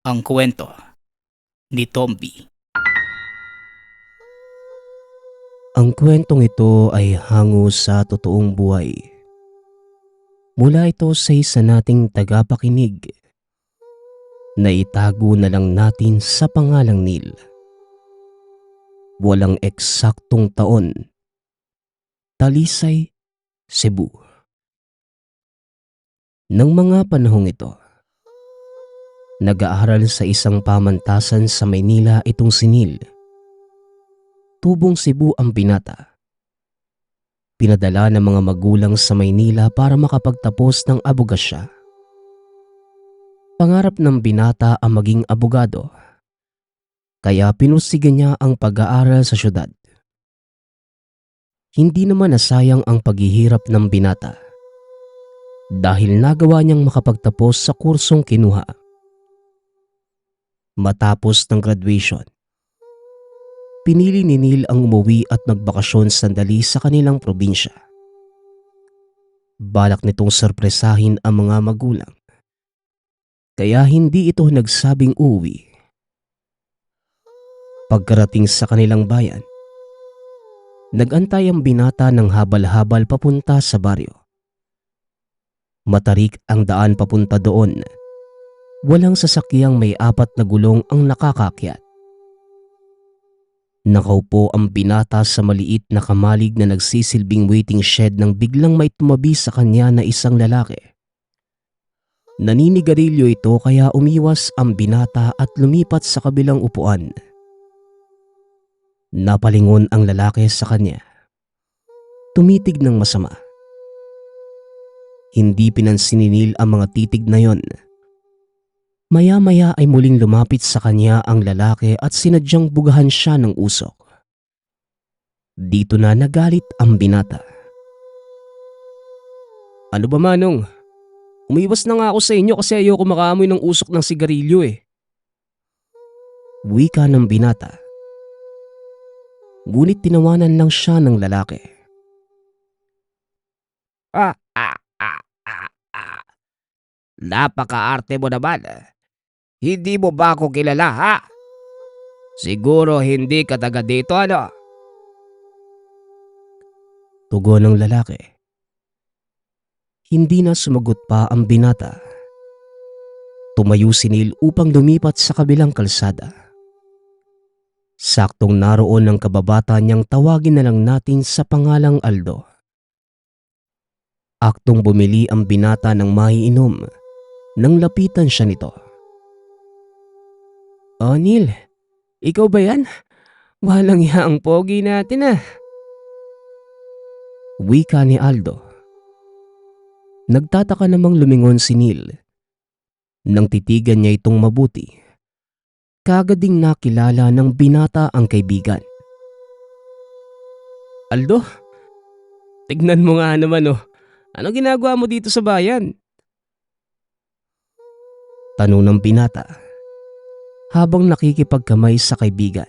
Ang kwento ni Tomby. Ang kwentong ito ay hango sa totoong buhay. Mula ito sa isa nating tagapakinig na itago na lang natin sa pangalang Neil. Walang eksaktong taon. Talisay, Cebu. Nang mga panahong ito, nag-aaral sa isang pamantasan sa Maynila itong si Neil. Tubong Cebu ang binata. Pinadala ng mga magulang sa Maynila para makapagtapos ng abogasya. Pangarap ng binata ang maging abogado, kaya pinusigan niya ang pag-aaral sa syudad. Hindi naman nasayang ang paghihirap ng binata dahil nagawa niyang makapagtapos sa kursong kinuha. Matapos ng graduation, pinili ni Neil ang umuwi at magbakasyon sandali sa kanilang probinsya. Balak nitong sorpresahin ang mga magulang, kaya hindi ito nagsabing uuwi. Pagkarating sa kanilang bayan, nag-antay ang binata ng habal-habal papunta sa baryo. Matarik ang daan papunta doon. Walang sasakyang may 4 na gulong ang nakakakyat. Nakaupo ang binata sa maliit na kamalig na nagsisilbing waiting shed nang biglang may tumabi sa kanya na isang lalaki. Naninigarilyo ito kaya umiwas ang binata at lumipat sa kabilang upuan. Napalingon ang lalaki sa kanya. Tumitig ng masama. Hindi pinansin ni Neil ang mga titig na yon. Maya-maya ay muling lumapit sa kanya ang lalaki at sinadyang bugahan siya ng usok. Dito na nagalit ang binata. "Ano ba, Manong? Umiwas na nga ako sa inyo kasi ayoko makaamoy ng usok ng sigarilyo eh." Wika ng binata. Ngunit tinawanan lang siya ng lalaki. "Ah, ah, ah, ah, ah. Napaka-arte mo naman. Hindi mo ba ako kilala, ha? Siguro hindi ka taga dito, ano?" Tugon ng lalaki. Hindi na sumagot pa ang binata. Tumayo si Neil upang lumipat sa kabilang kalsada. Saktong naroon ang kababata niyang tawagin na lang natin sa pangalang Aldo. Aktong bumili ang binata ng maiinom nang lapitan siya nito. "Oh, Neil, ikaw ba yan? Walang iya ang pogi natin ah." Wika ni Aldo. Nagtataka namang lumingon si Neil. Nang titigan niya itong mabuti, kaagad ding nakilala ng binata ang kaibigan. "Aldo, tignan mo nga naman oh. Ano ginagawa mo dito sa bayan?" Tanong ng binata habang nakikipagkamay sa kaibigan.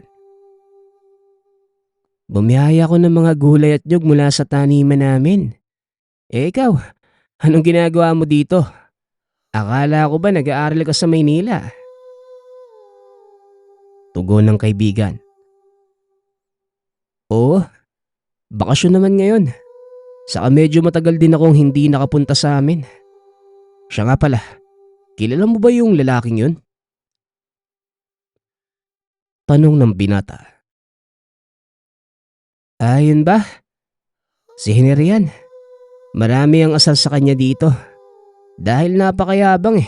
"Bumiyaya ko ng mga gulay at nyug mula sa taniman namin. Eh ikaw, anong ginagawa mo dito? Akala ko ba nag-aaral ka sa Maynila?" Tugon ng kaibigan. "Oo, bakasyon naman ngayon. Saka medyo matagal din akong hindi nakapunta sa amin. Siya nga pala, kilala mo ba yung lalaking yun?" Tanong ng binata. "Ayun ba? Si Henry yan. Marami ang asal sa kanya dito. Dahil napakayabang eh.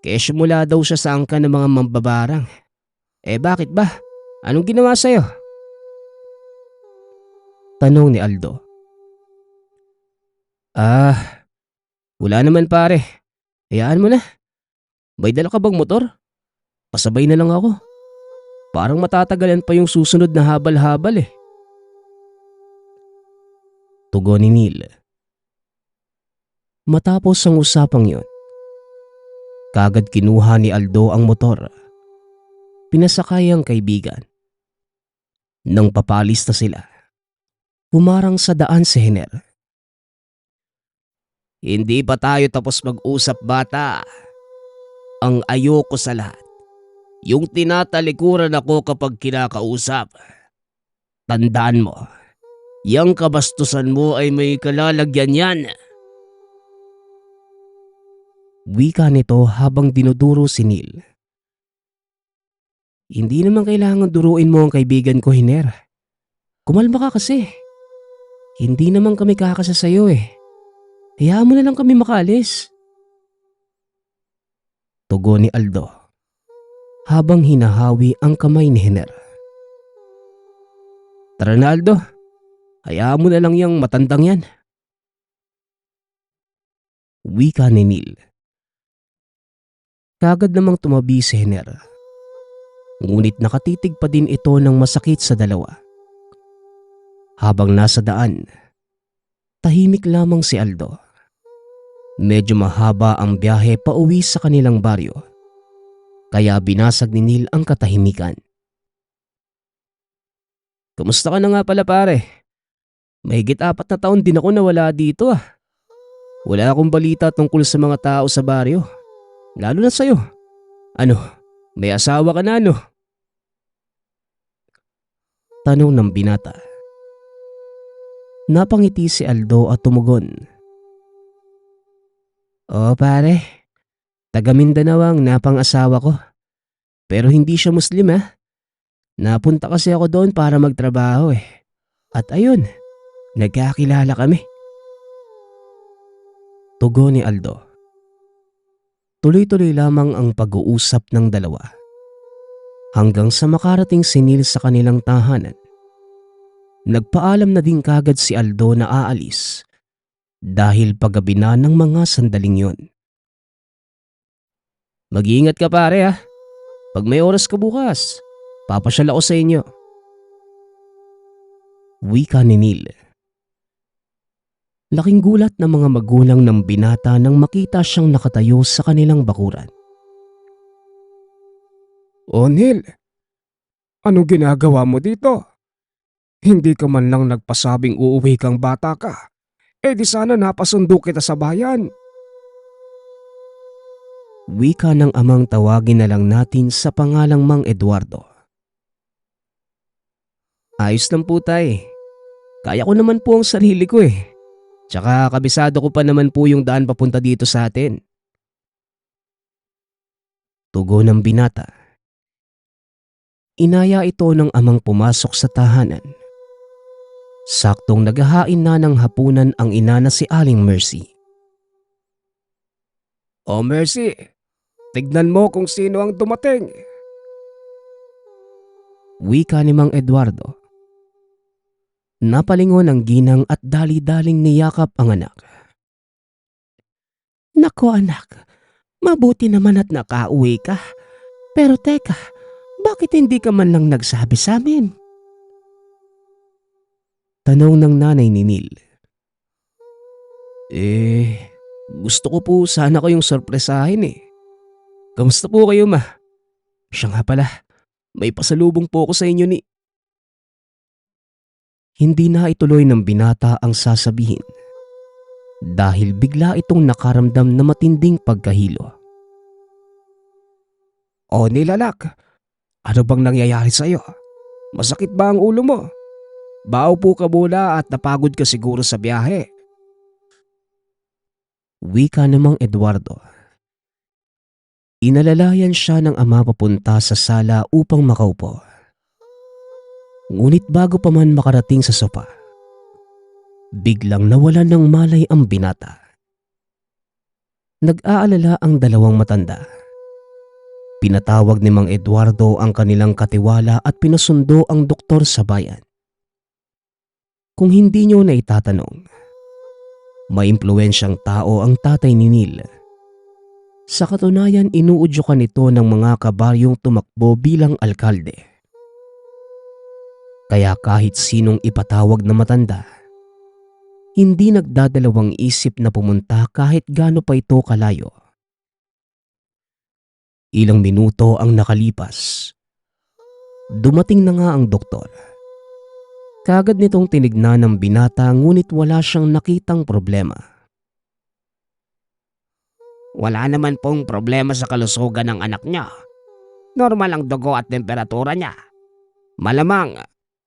Kesyo mula daw siya sa angkan ng mga mambabarang. Eh bakit ba? Anong ginawa sa'yo?" Tanong ni Aldo. Wala naman pare. Hayaan mo na. May dala ka bang motor? Pasabay na lang ako. Parang matatagalan pa yung susunod na habal-habal eh." Tugon ni Neil. Matapos ang usapang yun, kaagad kinuha ni Aldo ang motor. Pinasakay ang kaibigan. Nang papalis na sila, humarang sa daan si Hener. "Hindi pa tayo tapos mag-usap, bata. Ang ayoko sa lahat, Yung tinatalikuran ako kapag kinakausap. Tandaan mo, yang kabastusan mo ay may kalalagyan yan. Wika nito habang dinuduro si Neil. Hindi naman kailangan duruin mo ang kaibigan ko, Hiner. Kumalma ka kasi. Hindi naman kami kakasa sa'yo eh. Hayaan mo na lang kami makaalis. Tugon ni Aldo habang hinahawi ang kamay ni Hiner. Tara na Aldo, hayaan mo na lang yung matandang yan. Wika ni Neil. Kagad namang tumabi si Hiner. Ngunit nakatitig pa din ito ng masakit sa dalawa. Habang nasa daan, tahimik lamang si Aldo. Medyo mahaba ang biyahe pauwi sa kanilang baryo. Kaya binasag ni Neil ang katahimikan. Kumusta ka na nga pala pare? Mahigit 4 na taon din ako nawala dito ah. Wala akong balita tungkol sa mga tao sa baryo. Lalo na sa'yo. Ano, may asawa ka na ano? Tanong ng binata. Napangiti si Aldo at tumugon. Oo pare, taga Mindanao ang napang-asawa ko. Pero hindi siya Muslim ah. Napunta kasi ako doon para magtrabaho eh. At ayun, nagkakilala kami. Tugon ni Aldo. Tuloy-tuloy lamang ang pag-uusap ng dalawa. Hanggang sa makarating si Neil sa kanilang tahanan. Nagpaalam na din kagad si Aldo na aalis dahil paggabi na ng mga sandaling yon. Mag-iingat ka pare ah. Pag may oras ka bukas, papasyal ako sa inyo. Wika ni Neil. Laking gulat ng mga magulang ng binata nang makita siyang nakatayo sa kanilang bakuran. O Neil, anong ginagawa mo dito? Hindi ka man lang nagpasabing uuwi kang bata ka. Eh di sana napasundo kita sa bayan. Wika ng amang tawagin na lang natin sa pangalang Mang Eduardo. Ayos lang po tay. Kaya ko naman po ang sarili ko eh. Tsaka kabisado ko pa naman po yung daan papunta dito sa atin. Tugon ng binata. Inaya ito ng amang pumasok sa tahanan. Saktong naghahain na ng hapunan ang ina na si Aling Mercy. O Mercy, tignan mo kung sino ang dumating. Wika ni Mang Eduardo. Napalingon ang ginang at dali-daling niyakap ang anak. Nako anak, mabuti naman at nakauwi ka. Pero teka, bakit hindi ka man lang nagsabi sa amin? Tanong ng nanay ni Neil. Gusto ko po sana kayong sorpresahin eh. Kamusta po kayo ma? Siya nga pala, may pasalubong po ako sa inyo ni... Hindi na ituloy ng binata ang sasabihin dahil bigla itong nakaramdam na matinding pagkahilo. O nilalak, ano bang nangyayari sa'yo? Masakit ba ang ulo mo? Baupo ka muna at napagod ka siguro sa biyahe. Wika namang Eduardo. Inalalayan siya ng ama papunta sa sala upang makaupo. Ngunit bago pa man makarating sa sopa, biglang nawalan ng malay ang binata. Nag-aalala ang dalawang matanda. Pinatawag ni Mang Eduardo ang kanilang katiwala at pinasundo ang doktor sa bayan. Kung hindi nyo na itatanong, maimpluwensyang tao ang tatay ni Neil. Sa katunayan, inuudyokan nito ng mga kabaryong tumakbo bilang alkalde. Kaya kahit sinong ipatawag na matanda, hindi nagdadalawang isip na pumunta kahit gaano pa ito kalayo. Ilang minuto ang nakalipas. Dumating na nga ang doktor. Kagad nitong tinignan ng binata ngunit wala siyang nakitang problema. Wala naman pong problema sa kalusugan ng anak niya. Normal ang dugo at temperatura niya. Malamang,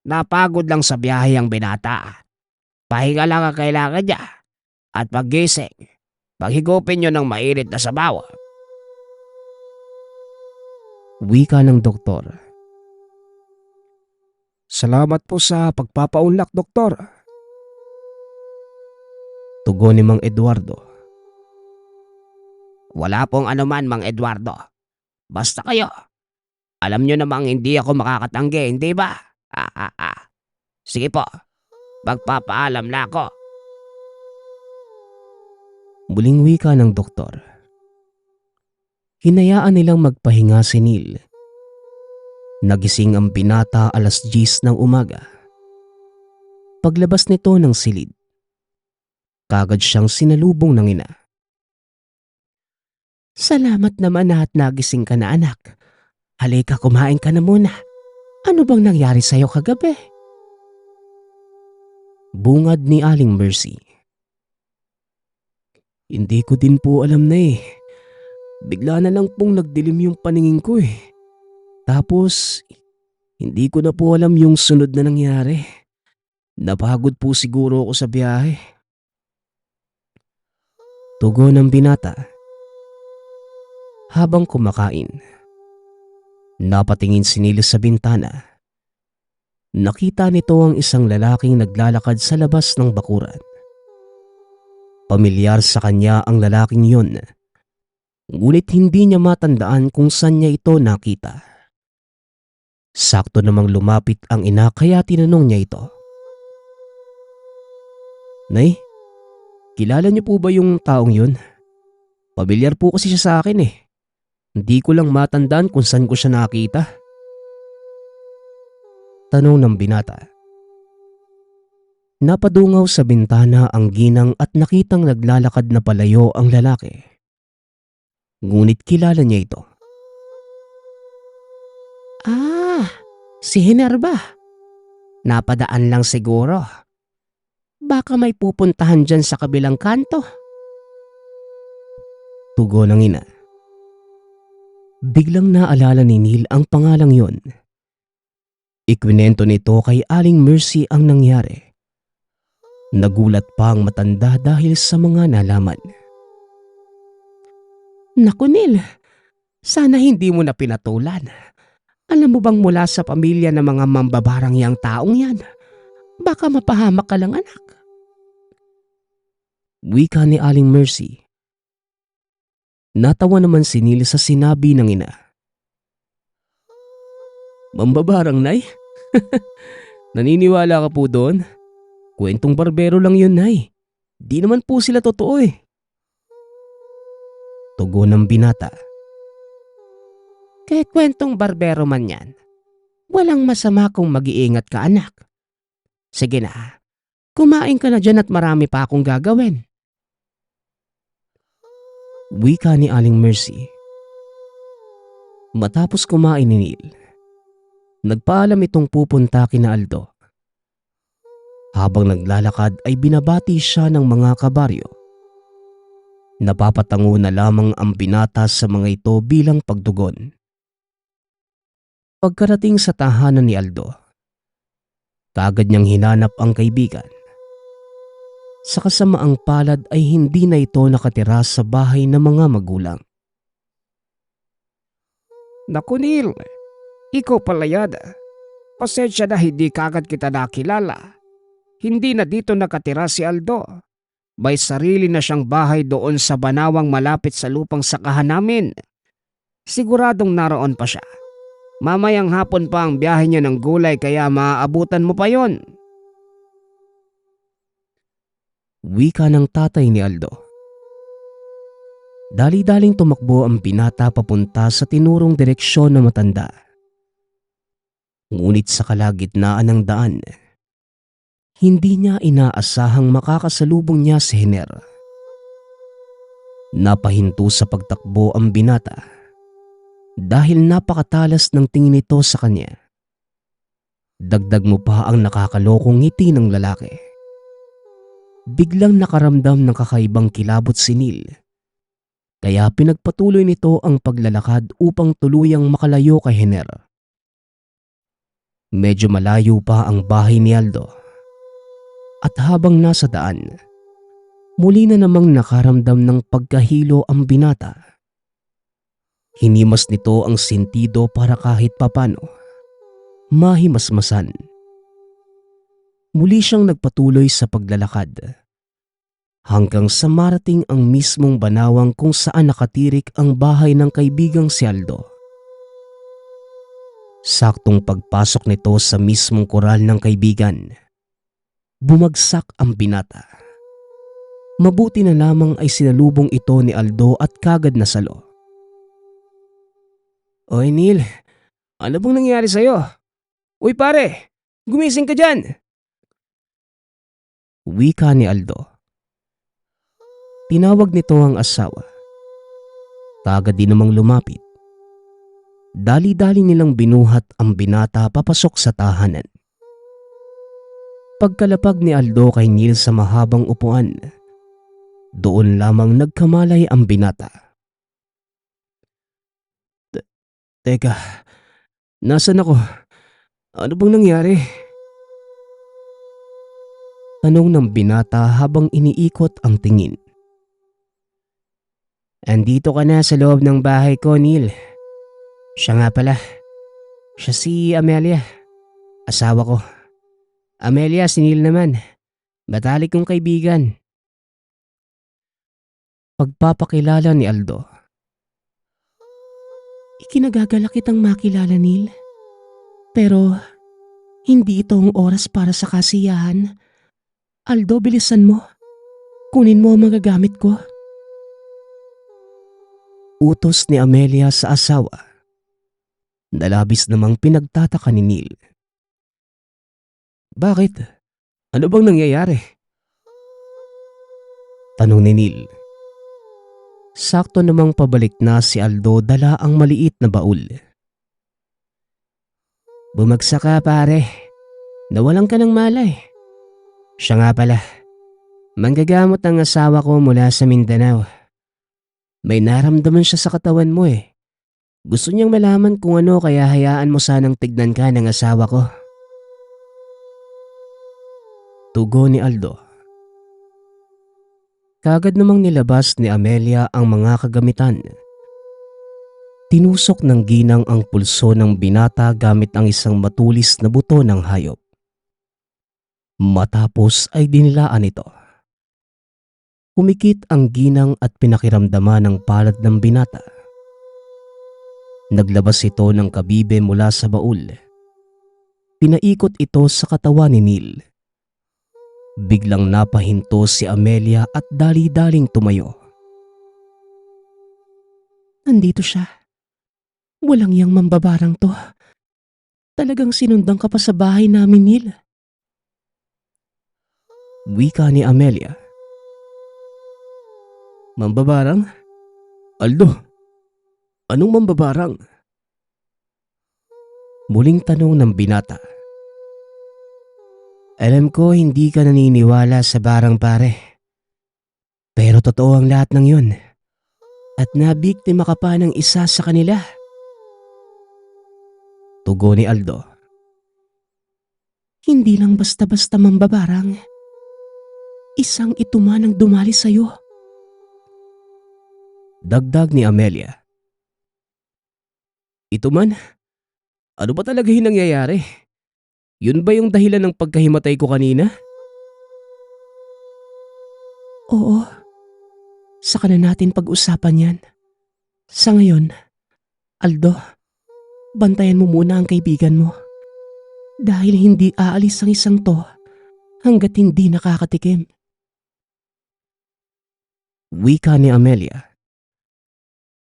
napagod lang sa biyahe ang binata. Pahinga lang ang kailangan niya. At paggising, paghigupin niyo ng mainit na sabaw. Wika ng doktor. Salamat po sa pagpapaunlak, doktor. Tugon ni Mang Eduardo. Wala pong anuman, Mang Eduardo. Basta kayo. Alam niyo namang hindi ako makakatanggi, hindi ba? Sige po, magpapaalam na ako. Muling wika ng doktor. Hinayaan nilang magpahinga si Neil. Nagising ang binata alas 10 ng umaga. Paglabas nito ng silid, kagad siyang sinalubong ng ina. Salamat naman at nagising ka na, anak. Halika, kumain ka na muna. Ano bang nangyari sa'yo kagabi? Bungad ni Aling Mercy. Hindi ko din po alam na eh. Bigla na lang pong nagdilim yung paningin ko eh. Tapos, hindi ko na po alam yung sunod na nangyari. Napagod po siguro ako sa biyahe. Tugon ng binata. Habang kumakain, napatingin si Neil sa bintana. Nakita nito ang isang lalaking naglalakad sa labas ng bakuran. Pamilyar sa kanya ang lalaking yun. Ngunit hindi niya matandaan kung saan niya ito nakita. Sakto namang lumapit ang ina kaya tinanong niya ito. Nay, kilala niyo po ba yung taong yun? Pamilyar po kasi siya sa akin eh. Hindi ko lang matandaan kung saan ko siya nakita. Tanong ng binata. Napadungaw sa bintana ang ginang at nakitang naglalakad na palayo ang lalaki. Ngunit kilala niya ito. Si Hiner ba? Napadaan lang siguro. Baka may pupuntahan dyan sa kabilang kanto. Tugon ng ina. Biglang naalala ni Neil ang pangalang yon. Ikwinento nito kay Aling Mercy ang nangyari. Nagulat pa ang matanda dahil sa mga nalaman. Naku Neil, sana hindi mo na pinatulan. Alam mo bang mula sa pamilya ng mga mambabarang yang taong yan, baka mapahamak ka lang anak. Wika ni Aling Mercy. Natawa naman si Neil sa sinabi ng ina. Mambabarang, Nay? Naniniwala ka po doon? Kwentong barbero lang yun, Nay. Di naman po sila totoo eh. Tugon ng binata. Kahit kwentong barbero man yan, walang masama kung mag-iingat ka anak. Sige na, kumain ka na dyan at marami pa akong gagawin. Wika ni Aling Mercy. Matapos kumain ni Neil, nagpaalam itong pupunta kina Aldo. Habang naglalakad ay binabati siya ng mga kabaryo. Napapatango na lamang ang binata sa mga ito bilang pagtugon. Pagkarating sa tahanan ni Aldo, kaagad niyang hinanap ang kaibigan. Sa kasamaang palad ay hindi na ito nakatira sa bahay ng mga magulang. Naku Neil, ikaw pala yan. Pasensya na hindi kaagad kita nakilala. Hindi na dito nakatira si Aldo. May sarili na siyang bahay doon sa Banawang malapit sa lupang sakahan namin. Siguradong naroon pa siya. Mamayang hapon pa ang biyahe niya ng gulay kaya maaabutan mo pa yon. Wika ng tatay ni Aldo. Dali-daling tumakbo ang binata papunta sa tinurong direksyon ng matanda. Ngunit sa kalagitnaan ng daan, hindi niya inaasahang makakasalubong niya si Hiner. Napahinto sa pagtakbo ang binata dahil napakatalas ng tingin nito sa kanya. Dagdag mo pa ang nakakalokong ngiti ng lalaki. Biglang nakaramdam ng kakaibang kilabot si Neil. kaya pinagpatuloy nito ang paglalakad upang tuluyang makalayo kay Hener. Medyo malayo pa ang bahay ni Aldo at habang nasa daan, muli na namang nakaramdam ng pagkahilo ang binata. Hinimas nito ang sentido para kahit papano mahimasmasan. Muli siyang nagpatuloy sa paglalakad hanggang sa marating ang mismong banawang kung saan nakatirik ang bahay ng kaibigang si Aldo. Saktong pagpasok nito sa mismong koral ng kaibigan, bumagsak ang binata. Mabuti na lamang ay sinalubong ito ni Aldo at kagad nasalo. "Oy Neil, ano bang nangyari sa'yo? Uy pare, gumising ka dyan!" Wika ni Aldo. Tinawag nito ang asawa. Kagad din namang lumapit. Dali-dali nilang binuhat ang binata papasok sa tahanan. Pagkalapag ni Aldo kay Neil sa mahabang upuan, doon lamang nagkamalay ang binata. Teka, nasan ako? Ano bang nangyari?" Tanong ng binata habang iniikot ang tingin. "Andito ka na sa loob ng bahay ko, Neil. Siya nga pala. Siya si Amelia, asawa ko. Amelia, si Neil naman. Batalik kong kaibigan." Pagpapakilala ni Aldo. "Ikinagagalak kitang makilala, Neil. Pero hindi ito ang oras para sa kasiyahan. Aldo, bilisan mo. Kunin mo ang mga gamit ko." Utos ni Amelia sa asawa. Nalabis namang pinagtataka ni Neil. "Bakit? Ano bang nangyayari?" Tanong ni Neil. Sakto namang pabalik na si Aldo dala ang maliit na baul. "Bumagsak ka pare. Nawalan ka ng malay. Siya nga pala. Manggagamot ang asawa ko mula sa Mindanao. May naramdaman siya sa katawan mo eh. Gusto niyang malaman kung ano kaya hayaan mo sanang tignan ka ng asawa ko." Tugon ni Aldo. Kagad namang nilabas ni Amelia ang mga kagamitan. Tinusok ng ginang ang pulso ng binata gamit ang isang matulis na buto ng hayop. Matapos ay dinilaan ito. Kumikit ang ginang at pinakiramdaman ng palad ng binata. Naglabas ito ng kabibe mula sa baul. Pinaikot ito sa katawan ni Neil. Biglang napahinto si Amelia at dali-daling tumayo. "Nandito siya. Walang yang mambabarang to. Talagang sinundan ka pa sa bahay namin, Neil." Wika ni Amelia. "Mambabarang? Aldo, anong mambabarang?" Muling tanong ng binata. "Alam ko hindi ka naniniwala sa barang pare. Pero totoo ang lahat ng yun. At nabiktima ka pa ng isa sa kanila." Tugon ni Aldo. "Hindi lang basta-basta mambabarang. Isang ito man ang dumali sa'yo." Dagdag ni Amelia. "Ito man? Ano ba talaga yung nangyayari? Yun ba yung dahilan ng pagkahimatay ko kanina?" "Oo. Saka na natin pag-usapan yan. Sa ngayon, Aldo, bantayan mo muna ang kaibigan mo. Dahil hindi aalis ang isang to hanggat hindi nakakatikim." Wika ni Amelia.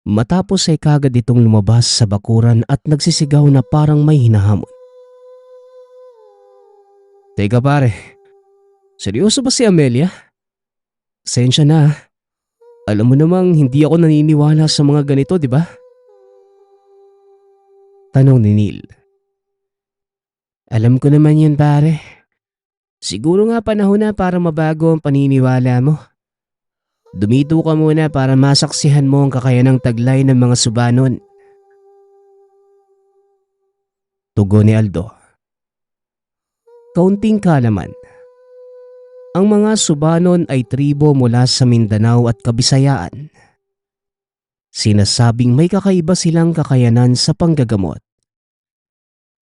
Matapos ay kagad itong lumabas sa bakuran at nagsisigaw na parang may hinahamon. "Teka pare, seryoso ba si Amelia? Sensya na. Alam mo namang hindi ako naniniwala sa mga ganito, di ba?" Tanong ni Neil. "Alam ko naman yun pare. Siguro nga panahon na para mabago ang paniniwala mo. Dumito ka muna para masaksihan mo ang kakayanang taglay ng mga Subanon. Tugon ni Aldo. Kaunting kaalaman. Ang mga Subanon ay tribo mula sa Mindanao at Kabisayaan. Sinasabing may kakaiba silang kakayanan sa panggagamot.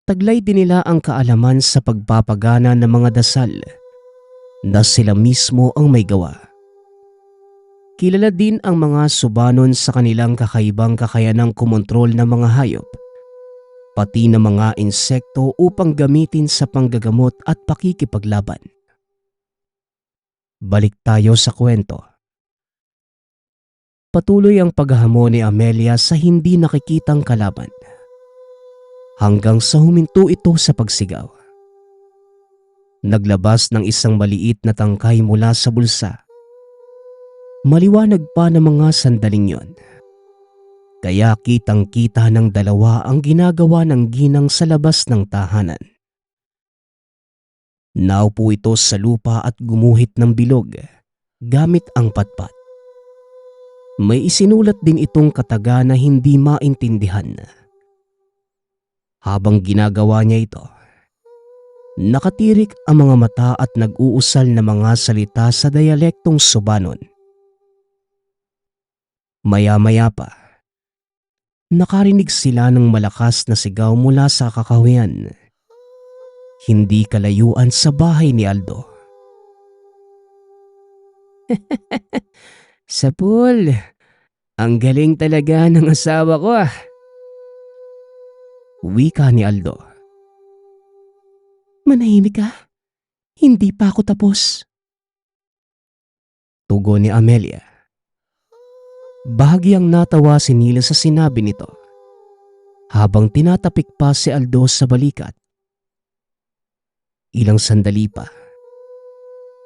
Taglay din nila ang kaalaman sa pagpapagana ng mga dasal na sila mismo ang may gawa. Kilala din ang mga Subanon sa kanilang kakaibang kakayanang kumontrol ng mga hayop, pati ng mga insekto upang gamitin sa panggagamot at pakikipaglaban. Balik tayo sa kwento. Patuloy ang paghahamon ni Amelia sa hindi nakikitang kalaban, hanggang sa huminto ito sa pagsigaw. Naglabas ng isang maliit na tangkay mula sa bulsa. Maliwanag pa ng mga sandaling yon, kaya kitang-kita ng dalawa ang ginagawa ng ginang sa labas ng tahanan. Naupo ito sa lupa at gumuhit ng bilog gamit ang patpat. May isinulat din itong kataga na hindi maintindihan. Habang ginagawa niya ito, nakatirik ang mga mata at nag-uusal na mga salita sa dialektong Subanon. Maya-maya pa, nakarinig sila ng malakas na sigaw mula sa kakahuyan. Hindi kalayuan sa bahay ni Aldo. Sapul, ang galing talaga ng asawa ko ah. Wika ni Aldo. Manahimik ka, hindi pa ako tapos. Tugon ni Amelia. Bahagyang natawa si Nila sa sinabi nito, habang tinatapik pa si Aldo sa balikat. Ilang sandali pa,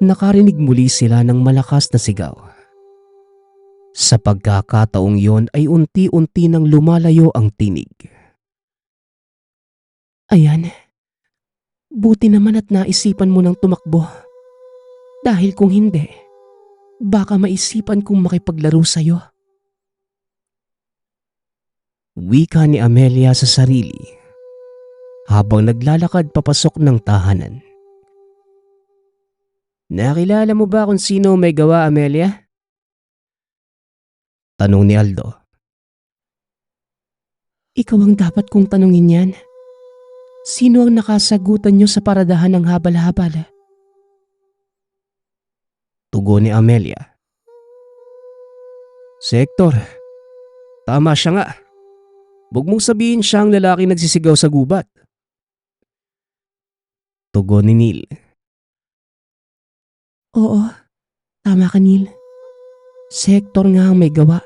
nakarinig muli sila ng malakas na sigaw. Sa pagkakataong yon ay unti-unti nang lumalayo ang tinig. Ayan, buti naman at naisipan mo nang tumakbo. Dahil kung hindi, baka maisipan kong makipaglaro sa'yo. Wika ni Amelia sa sarili habang naglalakad papasok ng tahanan. Nakilala mo ba kung sino may gawa, Amelia? Tanong ni Aldo. Ikaw ang dapat kong tanungin yan. Sino ang nakasagutan niyo sa paradahan ng habal-habal? Tugon ni Amelia. Si Hector. Tama siya nga. Huwag mong sabihin siya ang lalaking nagsisigaw sa gubat. Tugon ni Neil. Oo, tama ka Neil. Si Hector nga ang may gawa.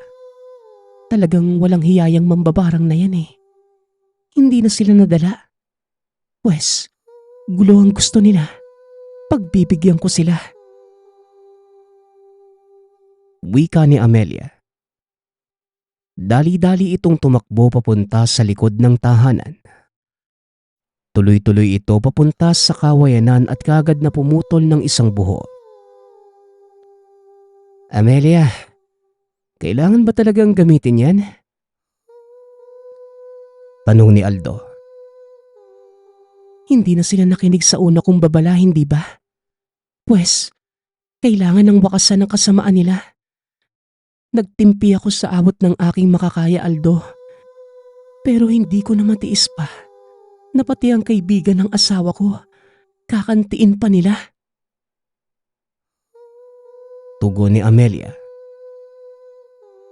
Talagang walang hiyayang mambabarang na yan eh. Hindi na sila nadala. Pwes, gulo ang gusto nila. Pagbibigyan ko sila. Wika ni Amelia. Dali-dali itong tumakbo papunta sa likod ng tahanan. Tuloy-tuloy ito papunta sa kawayanan at kagad na pumutol ng isang buho. Amelia, kailangan ba talagang gamitin yan? Tanong ni Aldo. Hindi na sila nakinig sa una kong babala, hindi ba? Pwes, kailangan ng wakasan ng kasamaan nila. Nagtimpi ako sa awat ng aking makakaya, Aldo. Pero hindi ko na matiis pa na pati ang kaibigan ng asawa ko, kakantiin pa nila. Tugon ni Amelia.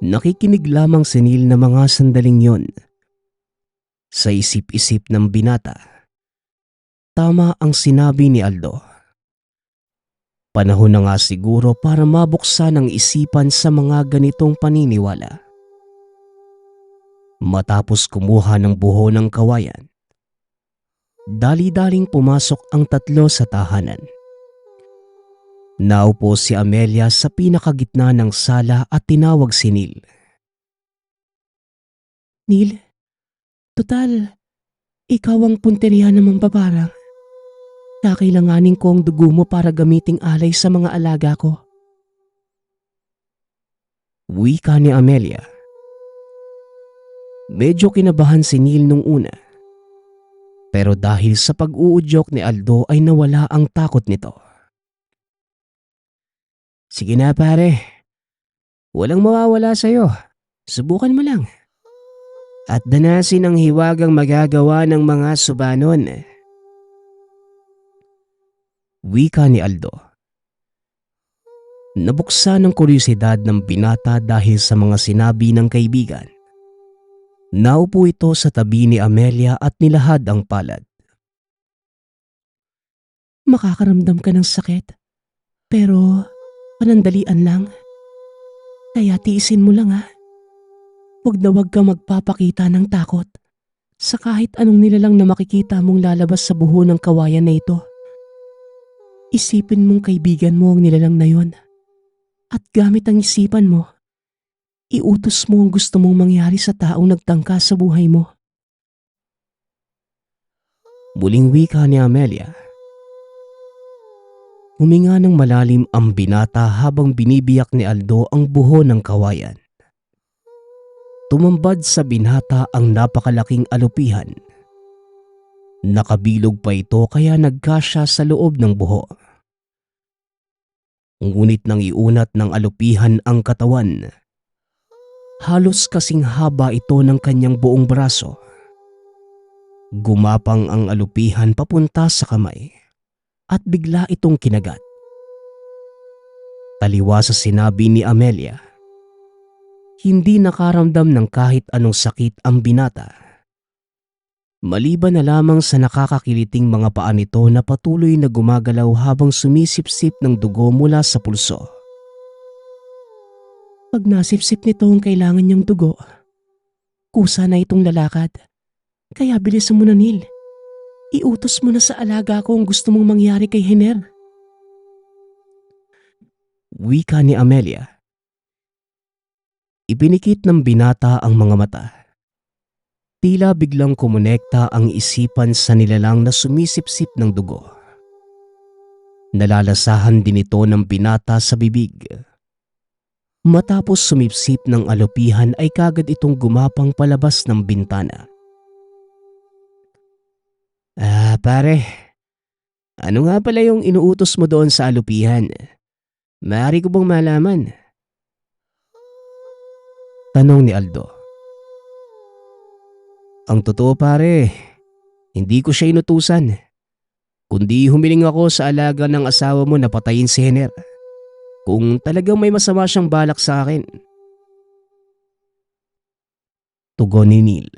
Nakikinig lamang si Neil na mga sandaling yon. Sa isip-isip ng binata, tama ang sinabi ni Aldo. Panahon na nga siguro para mabuksan ang isipan sa mga ganitong paniniwala. Matapos kumuha ng buho ng kawayan, dali-daling pumasok ang tatlo sa tahanan. Naupo si Amelia sa pinakagitna ng sala at tinawag si Neil. Neil, total, ikaw ang punteriya ng mambabarang. Kakailanganin ko ang dugo mo para gamiting alay sa mga alaga ko. Wika ni Amelia. Medyo kinabahan si Neil nung una. Pero dahil sa pag-uudyok ni Aldo ay nawala ang takot nito. Sige na pare, walang mawawala sa'yo. Subukan mo lang. At danasin ang hiwagang magagawa ng mga subanon. Wika ni Aldo. Nabuksan ang kuryosidad ng binata dahil sa mga sinabi ng kaibigan. Naupo ito sa tabi ni Amelia at nilahad ang palad. Makakaramdam ka ng sakit, pero panandalian lang. Kaya tiisin mo lang ha. Huwag na huwag kang magpapakita ng takot sa kahit anong nilalang na makikita mong lalabas sa buho ng kawayan na ito. Isipin mong kaibigan mo ang nilalang na yon. At gamit ang isipan mo, iutos mo ang gusto mong mangyari sa taong nagtangka sa buhay mo. Muling wika ni Amelia. Huminga ng malalim ang binata habang binibiyak ni Aldo ang buho ng kawayan. Tumambad sa binata ang napakalaking alupihan. Nakabilog pa ito kaya nagkasya sa loob ng buho. Ngunit nang iunat ng alupihan ang katawan, halos kasing haba ito ng kanyang buong braso. Gumapang ang alupihan papunta sa kamay at bigla itong kinagat. Taliwa sa sinabi ni Amelia, hindi nakaramdam ng kahit anong sakit ang binata. Maliban na lamang sa nakakakiliting mga paa nito na patuloy na gumagalaw habang sumisipsip ng dugo mula sa pulso. Pag nasipsip nito ang kailangan niyang dugo, kusa na itong lalakad. Kaya bilisan mo na, Neil. Iutos mo na sa alaga ko ang gusto mong mangyari kay Hiner. Wika ni Amelia. Ipinikit ng binata ang mga mata. Tila biglang kumonekta ang isipan sa nilalang na sumisipsip ng dugo. Nalalasahan din ito ng binata sa bibig. Matapos sumipsip ng alupihan ay kagad itong gumapang palabas ng bintana. Pare, ano nga pala yung inuutos mo doon sa alupihan? Maaari ko bang malaman? Tanong ni Aldo. Ang totoo pare, hindi ko siya inutusan. Kundi humiling ako sa alaga ng asawa mo na patayin si Hiner. Kung talagang may masama siyang balak sa akin. Tugon ni Neil.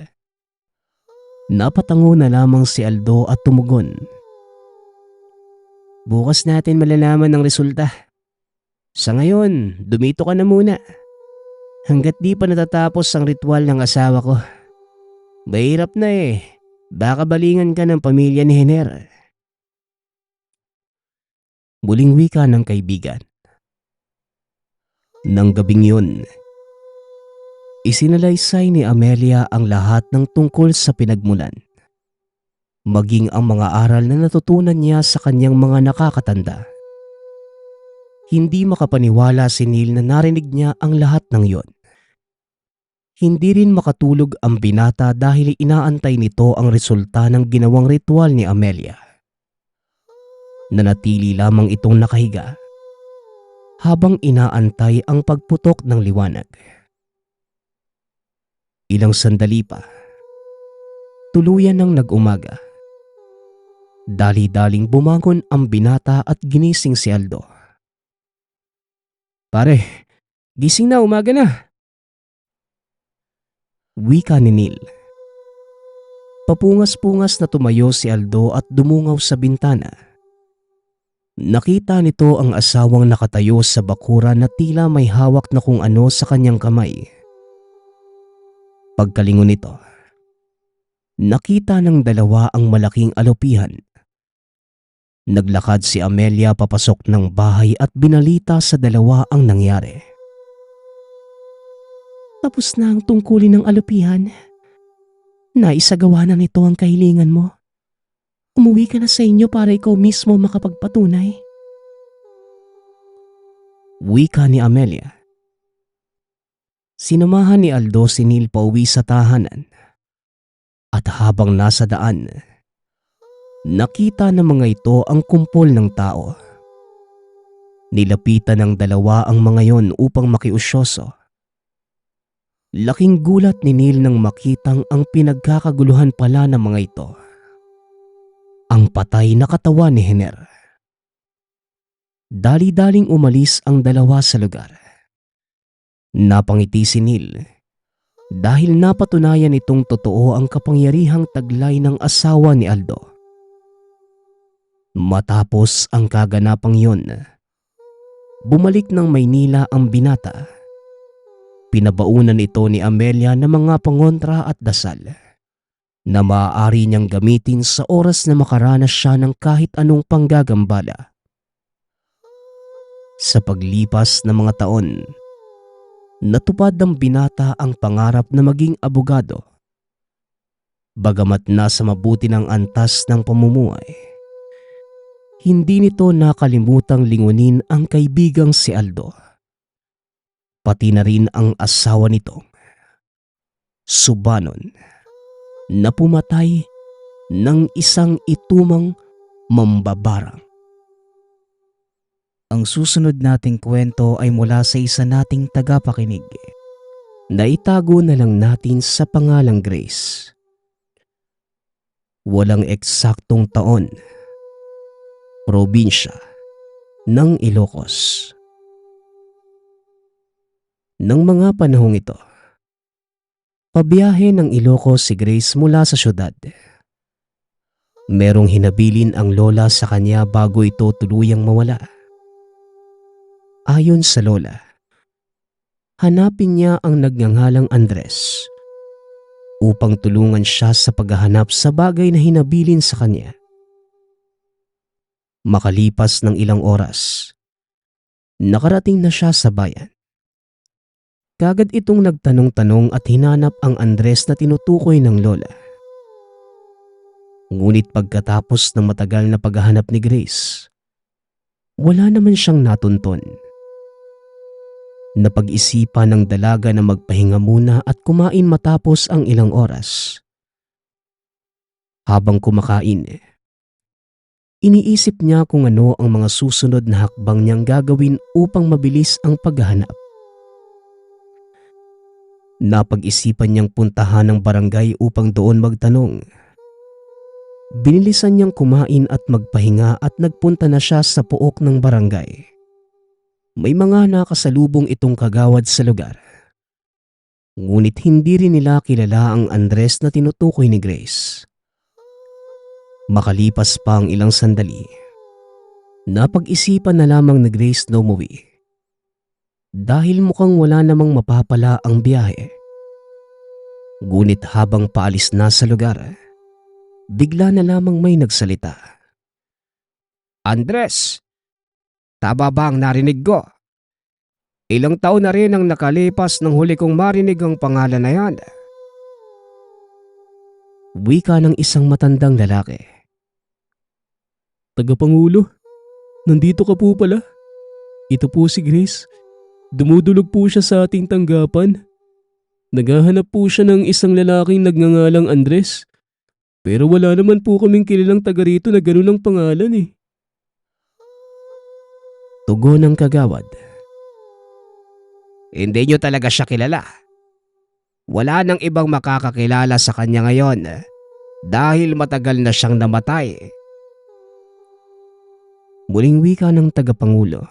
Napatango na lamang si Aldo at tumugon. Bukas natin malalaman ang resulta. Sa ngayon, dumito ka na muna. Hanggat di pa natatapos ang ritual ng asawa ko. Mahirap na eh. Baka balingan ka ng pamilya ni Hiner. Muling wika ng kaibigan. Nang gabing yun, isinalaysay ni Amelia ang lahat ng tungkol sa pinagmulan. Maging ang mga aral na natutunan niya sa kanyang mga nakakatanda. Hindi makapaniwala si Neil na narinig niya ang lahat ng yon. Hindi rin makatulog ang binata dahil inaantay nito ang resulta ng ginawang ritual ni Amelia. Nanatili lamang itong nakahiga habang inaantay ang pagputok ng liwanag. Ilang sandali pa, tuluyan nang nag-umaga. Dali-daling bumangon ang binata at ginising si Aldo. Pare, gising na, umaga na. Wika ni Neil. Papungas-pungas na tumayo si Aldo at dumungaw sa bintana. Nakita nito ang asawang nakatayo sa bakuran na tila may hawak na kung ano sa kanyang kamay. Pagkalingon nito, nakita ng dalawa ang malaking alupihan. Naglakad si Amelia papasok ng bahay at binalita sa dalawa ang nangyari. Tapos na ang tungkulin ng alupihan. Naisagawa na nito ang kahilingan mo. Umuwi ka na sa inyo para ikaw mismo makapagpatunay. Wika ni Amelia. Sinamahan ni Aldo si Neil pauwi sa tahanan at habang nasa daan, nakita ng mga ito ang kumpol ng tao. Nilapitan ng dalawa ang mga yon upang makiusyoso. Laking gulat ni Neil nang makitang ang pinagkakaguluhan pala ng mga ito. Ang patay na katawan ni Hiner. Dali-daling umalis ang dalawa sa lugar. Napangiti si Neil dahil napatunayan itong totoo ang kapangyarihang taglay ng asawa ni Aldo. Matapos ang kaganapang yon, bumalik ng Maynila ang binata. Pinabaunan ito ni Amelia ng mga pangontra at dasal na maaari niyang gamitin sa oras na makaranas siya ng kahit anong panggagambala. Sa paglipas ng mga taon, natupad ng binata ang pangarap na maging abogado. Bagamat nasa mabuti ng antas ng pamumuhay, hindi nito nakalimutang lingunin ang kaibigang si Aldo. Pati na rin ang asawa nitong Subanon na pumatay ng isang itumang mambabarang. Ang susunod nating kwento ay mula sa isa nating tagapakinig na itago na lang natin sa pangalang Grace. Walang eksaktong taon, probinsya ng Ilocos. Nang mga panahong ito, pabiyahe ng Ilocos si Grace mula sa syudad. Merong hinabilin ang lola sa kanya bago ito tuluyang mawala. Ayon sa lola, hanapin niya ang nagngangalang Andres upang tulungan siya sa paghahanap sa bagay na hinabilin sa kanya. Makalipas ng ilang oras, nakarating na siya sa bayan. Kagad itong nagtanong-tanong at hinanap ang Andres na tinutukoy ng lola. Ngunit pagkatapos ng matagal na paghahanap ni Grace, wala naman siyang natunton. Napag-isipan ng dalaga na magpahinga muna at kumain matapos ang ilang oras. Habang kumakain, iniisip niya kung ano ang mga susunod na hakbang niyang gagawin upang mabilis ang paghahanap. Napag-isipan niyang puntahan ng barangay upang doon magtanong. Binilisan niyang kumain at magpahinga at nagpunta na siya sa pook ng barangay. May mga nakasalubong itong kagawad sa lugar. Ngunit hindi rin nila kilala ang Andres na tinutukoy ni Grace. Makalipas pa ang ilang sandali, napag-isipan na lamang ni Grace na umuwi. Dahil mukhang wala namang mapapala ang biyahe. Ngunit habang paalis na sa lugar, bigla na lamang may nagsalita. Andres! Tama ba ang narinig ko? Ilang taon na rin ang nakalipas nang huli kong marinig ang pangalan na yan. Wika ng isang matandang lalaki. Tagapangulo, nandito ka po pala. Ito po si Grace. Dumudulog po siya sa ating tanggapan. Naghahanap po siya ng isang lalaking nagngangalang Andres. Pero wala naman po kaming kilalang taga rito na ganun ang pangalan eh. Tugon ng kagawad. Hindi nyo talaga siya kilala. Wala nang ibang makakakilala sa kanya ngayon dahil matagal na siyang namatay. Muling wika ng tagapangulo.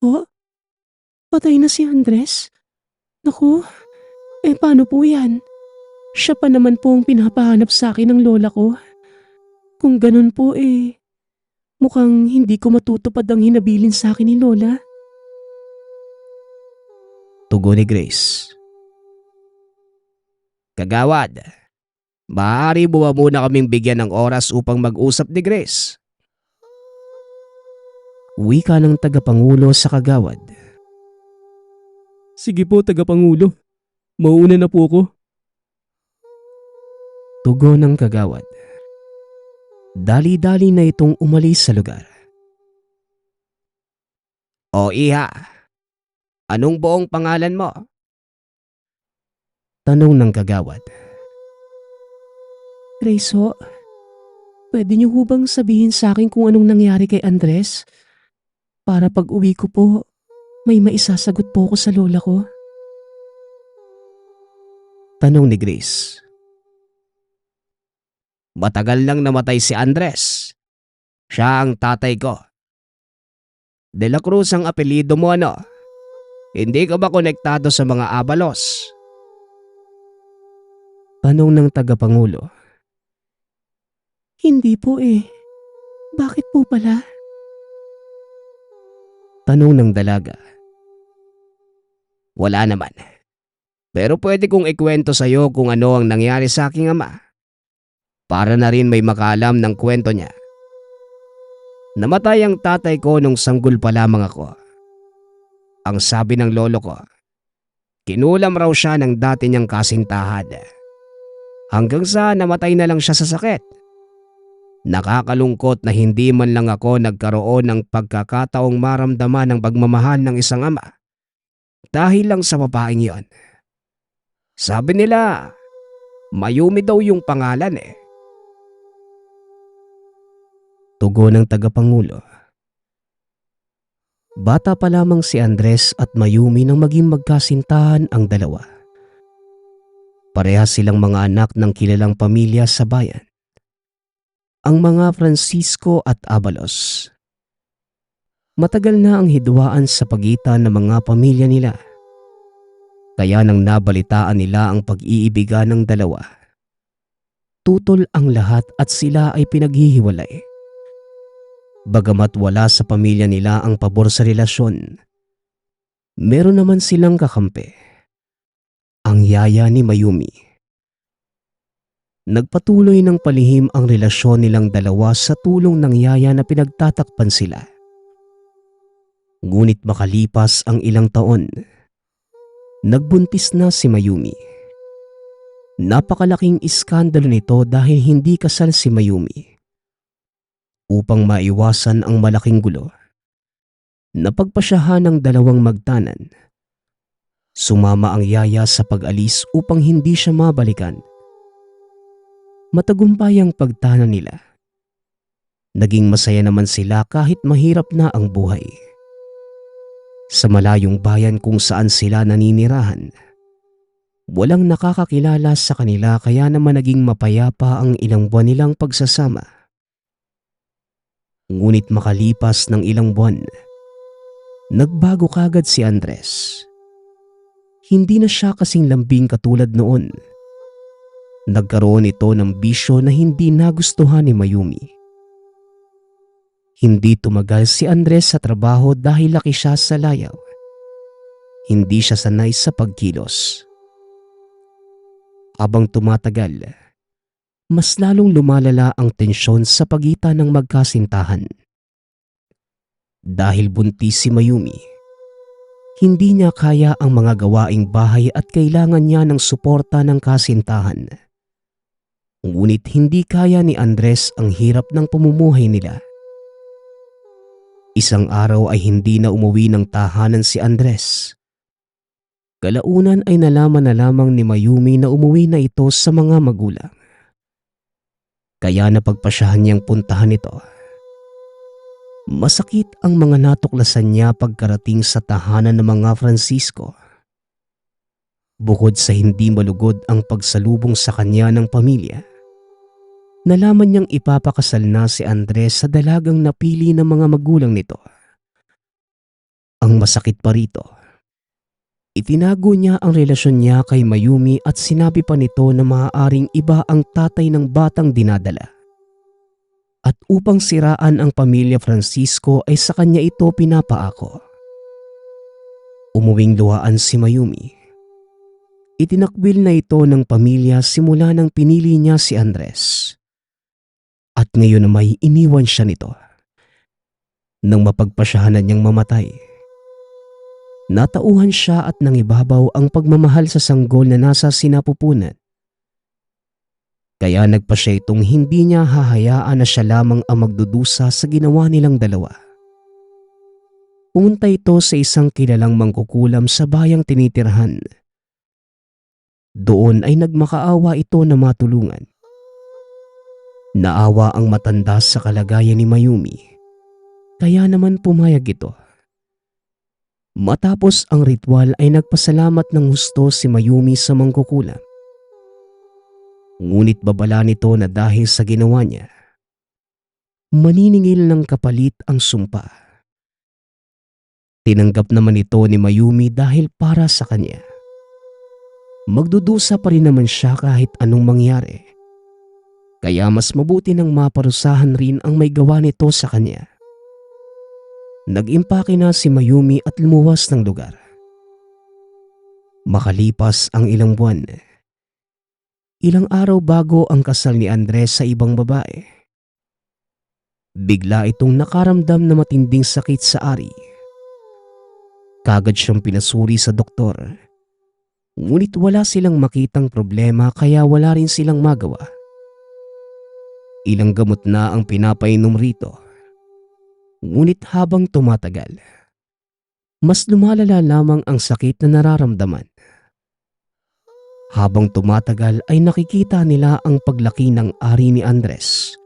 Oh, patay na si Andres? Naku, paano po yan? Siya pa naman po ang pinapahanap sa akin ng lola ko. Kung ganun po mukhang hindi ko matutupad ang hinabilin sa akin ni lola. Tugon ni Grace. Kagawad, maaari mo ba muna kaming bigyan ng oras upang mag-usap ni Grace? Wika ng tagapangulo sa kagawad. Sige po, tagapangulo. Mauuna na po ko. Tugon ng kagawad. Dali-dali na itong umalis sa lugar. O iha, Anong buong pangalan mo? Tanong ng kagawad. Grace ho, pwede niyo ho bang sabihin sa akin kung anong nangyari kay Andres? Para pag uwi ko po, may maisasagot po ako sa lola ko. Tanong ni Grace. Matagal nang namatay si Andres. Siya ang tatay ko. De la Cruz ang apelyido mo, ano? Hindi ka ba konektado sa mga Abalos? Tanong ng tagapangulo. Hindi po eh. Bakit po pala? Tanong ng dalaga. Wala naman. Pero pwede kong ikwento sa iyo kung ano ang nangyari sa aking ama. Para na rin may makaalam ng kwento niya. Namatay ang tatay ko nung sanggol pa lamang ako. Ang sabi ng lolo ko, kinulam raw siya ng dati niyang kasintahan. Hanggang sa namatay na lang siya sa sakit. Nakakalungkot na hindi man lang ako nagkaroon ng pagkakataong maramdaman ng pagmamahal ng isang ama. Dahil lang sa babaeng yon. Sabi nila, Mayumi daw yung pangalan eh. Tugon ng tagapangulo. Bata pa lamang si Andres at Mayumi nang maging magkasintahan ang dalawa. Parehas silang mga anak ng kilalang pamilya sa bayan. Ang mga Francisco at Abalos. Matagal na ang hidwaan sa pagitan ng mga pamilya nila. Kaya nang nabalitaan nila ang pag-iibigan ng dalawa, tutol ang lahat at sila ay pinaghihiwalay. Bagamat wala sa pamilya nila ang pabor sa relasyon, meron naman silang kakampi, ang yaya ni Mayumi. Nagpatuloy ng palihim ang relasyon nilang dalawa sa tulong ng yaya na pinagtatakpan sila. Ngunit makalipas ang ilang taon, nagbuntis na si Mayumi. Napakalaking iskandalo nito dahil hindi kasal si Mayumi. Upang maiwasan ang malaking gulo, napagpasyahan ng dalawang magtanan. Sumama ang yaya sa pag-alis upang hindi siya mabalikan. Matagumpay ang pagtanan nila. Naging masaya naman sila kahit mahirap na ang buhay. Sa malayong bayan kung saan sila naninirahan, walang nakakakilala sa kanila kaya naman naging mapayapa ang ilang buwan nilang pagsasama. Ngunit makalipas ng ilang buwan, nagbago kagad si Andres. Hindi na siya kasing lambing katulad noon. Nagkaroon ito ng bisyo na hindi nagustuhan ni Mayumi. Hindi tumagal si Andres sa trabaho dahil laki siya sa layaw. Hindi siya sanay sa pagkilos. Habang tumatagal, mas lalong lumalala ang tensyon sa pagitan ng magkasintahan. Dahil buntis si Mayumi, hindi niya kaya ang mga gawaing bahay at kailangan niya ng suporta ng kasintahan. Ngunit hindi kaya ni Andres ang hirap ng pamumuhay nila. Isang araw ay hindi na umuwi ng tahanan si Andres. Kalaunan ay nalaman na lamang ni Mayumi na umuwi na ito sa mga magulang. Kaya napagpasyahan niyang puntahan ito. Masakit ang mga natuklasan niya pagkarating sa tahanan ng mga Francisco. Bukod sa hindi malugod ang pagsalubong sa kanya ng pamilya, nalaman niyang ipapakasal na si Andres sa dalagang napili ng mga magulang nito. Ang masakit pa rito, itinago niya ang relasyon niya kay Mayumi at sinabi pa nito na maaaring iba ang tatay ng batang dinadala. At upang siraan ang pamilya Francisco ay sa kanya ito pinapaako. Umuwing luhaan si Mayumi. Itinakwil na ito ng pamilya simula nang pinili niya si Andres. At ngayon na may iniwan siya nito. Nang mapagpasyahan niyang mamatay, natauhan siya at nangibabaw ang pagmamahal sa sanggol na nasa sinapupunan. Kaya nagpasya itong hindi niya hahayaan na siya lamang ang magdudusa sa ginawa nilang dalawa. Pumunta ito sa isang kilalang mangkukulam sa bayang tinitirhan. Doon ay nagmakaawa ito na matulungan. Naawa ang matanda sa kalagayan ni Mayumi, kaya naman pumayag ito. Matapos ang ritual ay nagpasalamat ng husto si Mayumi sa mangkukulam. Ngunit babala nito na dahil sa ginawa niya, maniningil ng kapalit ang sumpa. Tinanggap naman ito ni Mayumi dahil para sa kanya. Magdudusa pa rin naman siya kahit anong mangyari. Kaya mas mabuti nang maparusahan rin ang may gawa nito sa kanya. Nag-impake na si Mayumi at lumuwas ng lugar. Makalipas ang ilang buwan, ilang araw bago ang kasal ni Andres sa ibang babae, bigla itong nakaramdam na matinding sakit sa ari. Kagad siyang pinasuri sa doktor. Ngunit wala silang makitang problema kaya wala rin silang magawa. Ilang gamot na ang pinapainom rito. Ngunit habang tumatagal, mas lumalala lamang ang sakit na nararamdaman. Habang tumatagal ay nakikita nila ang paglaki ng ari ni Andres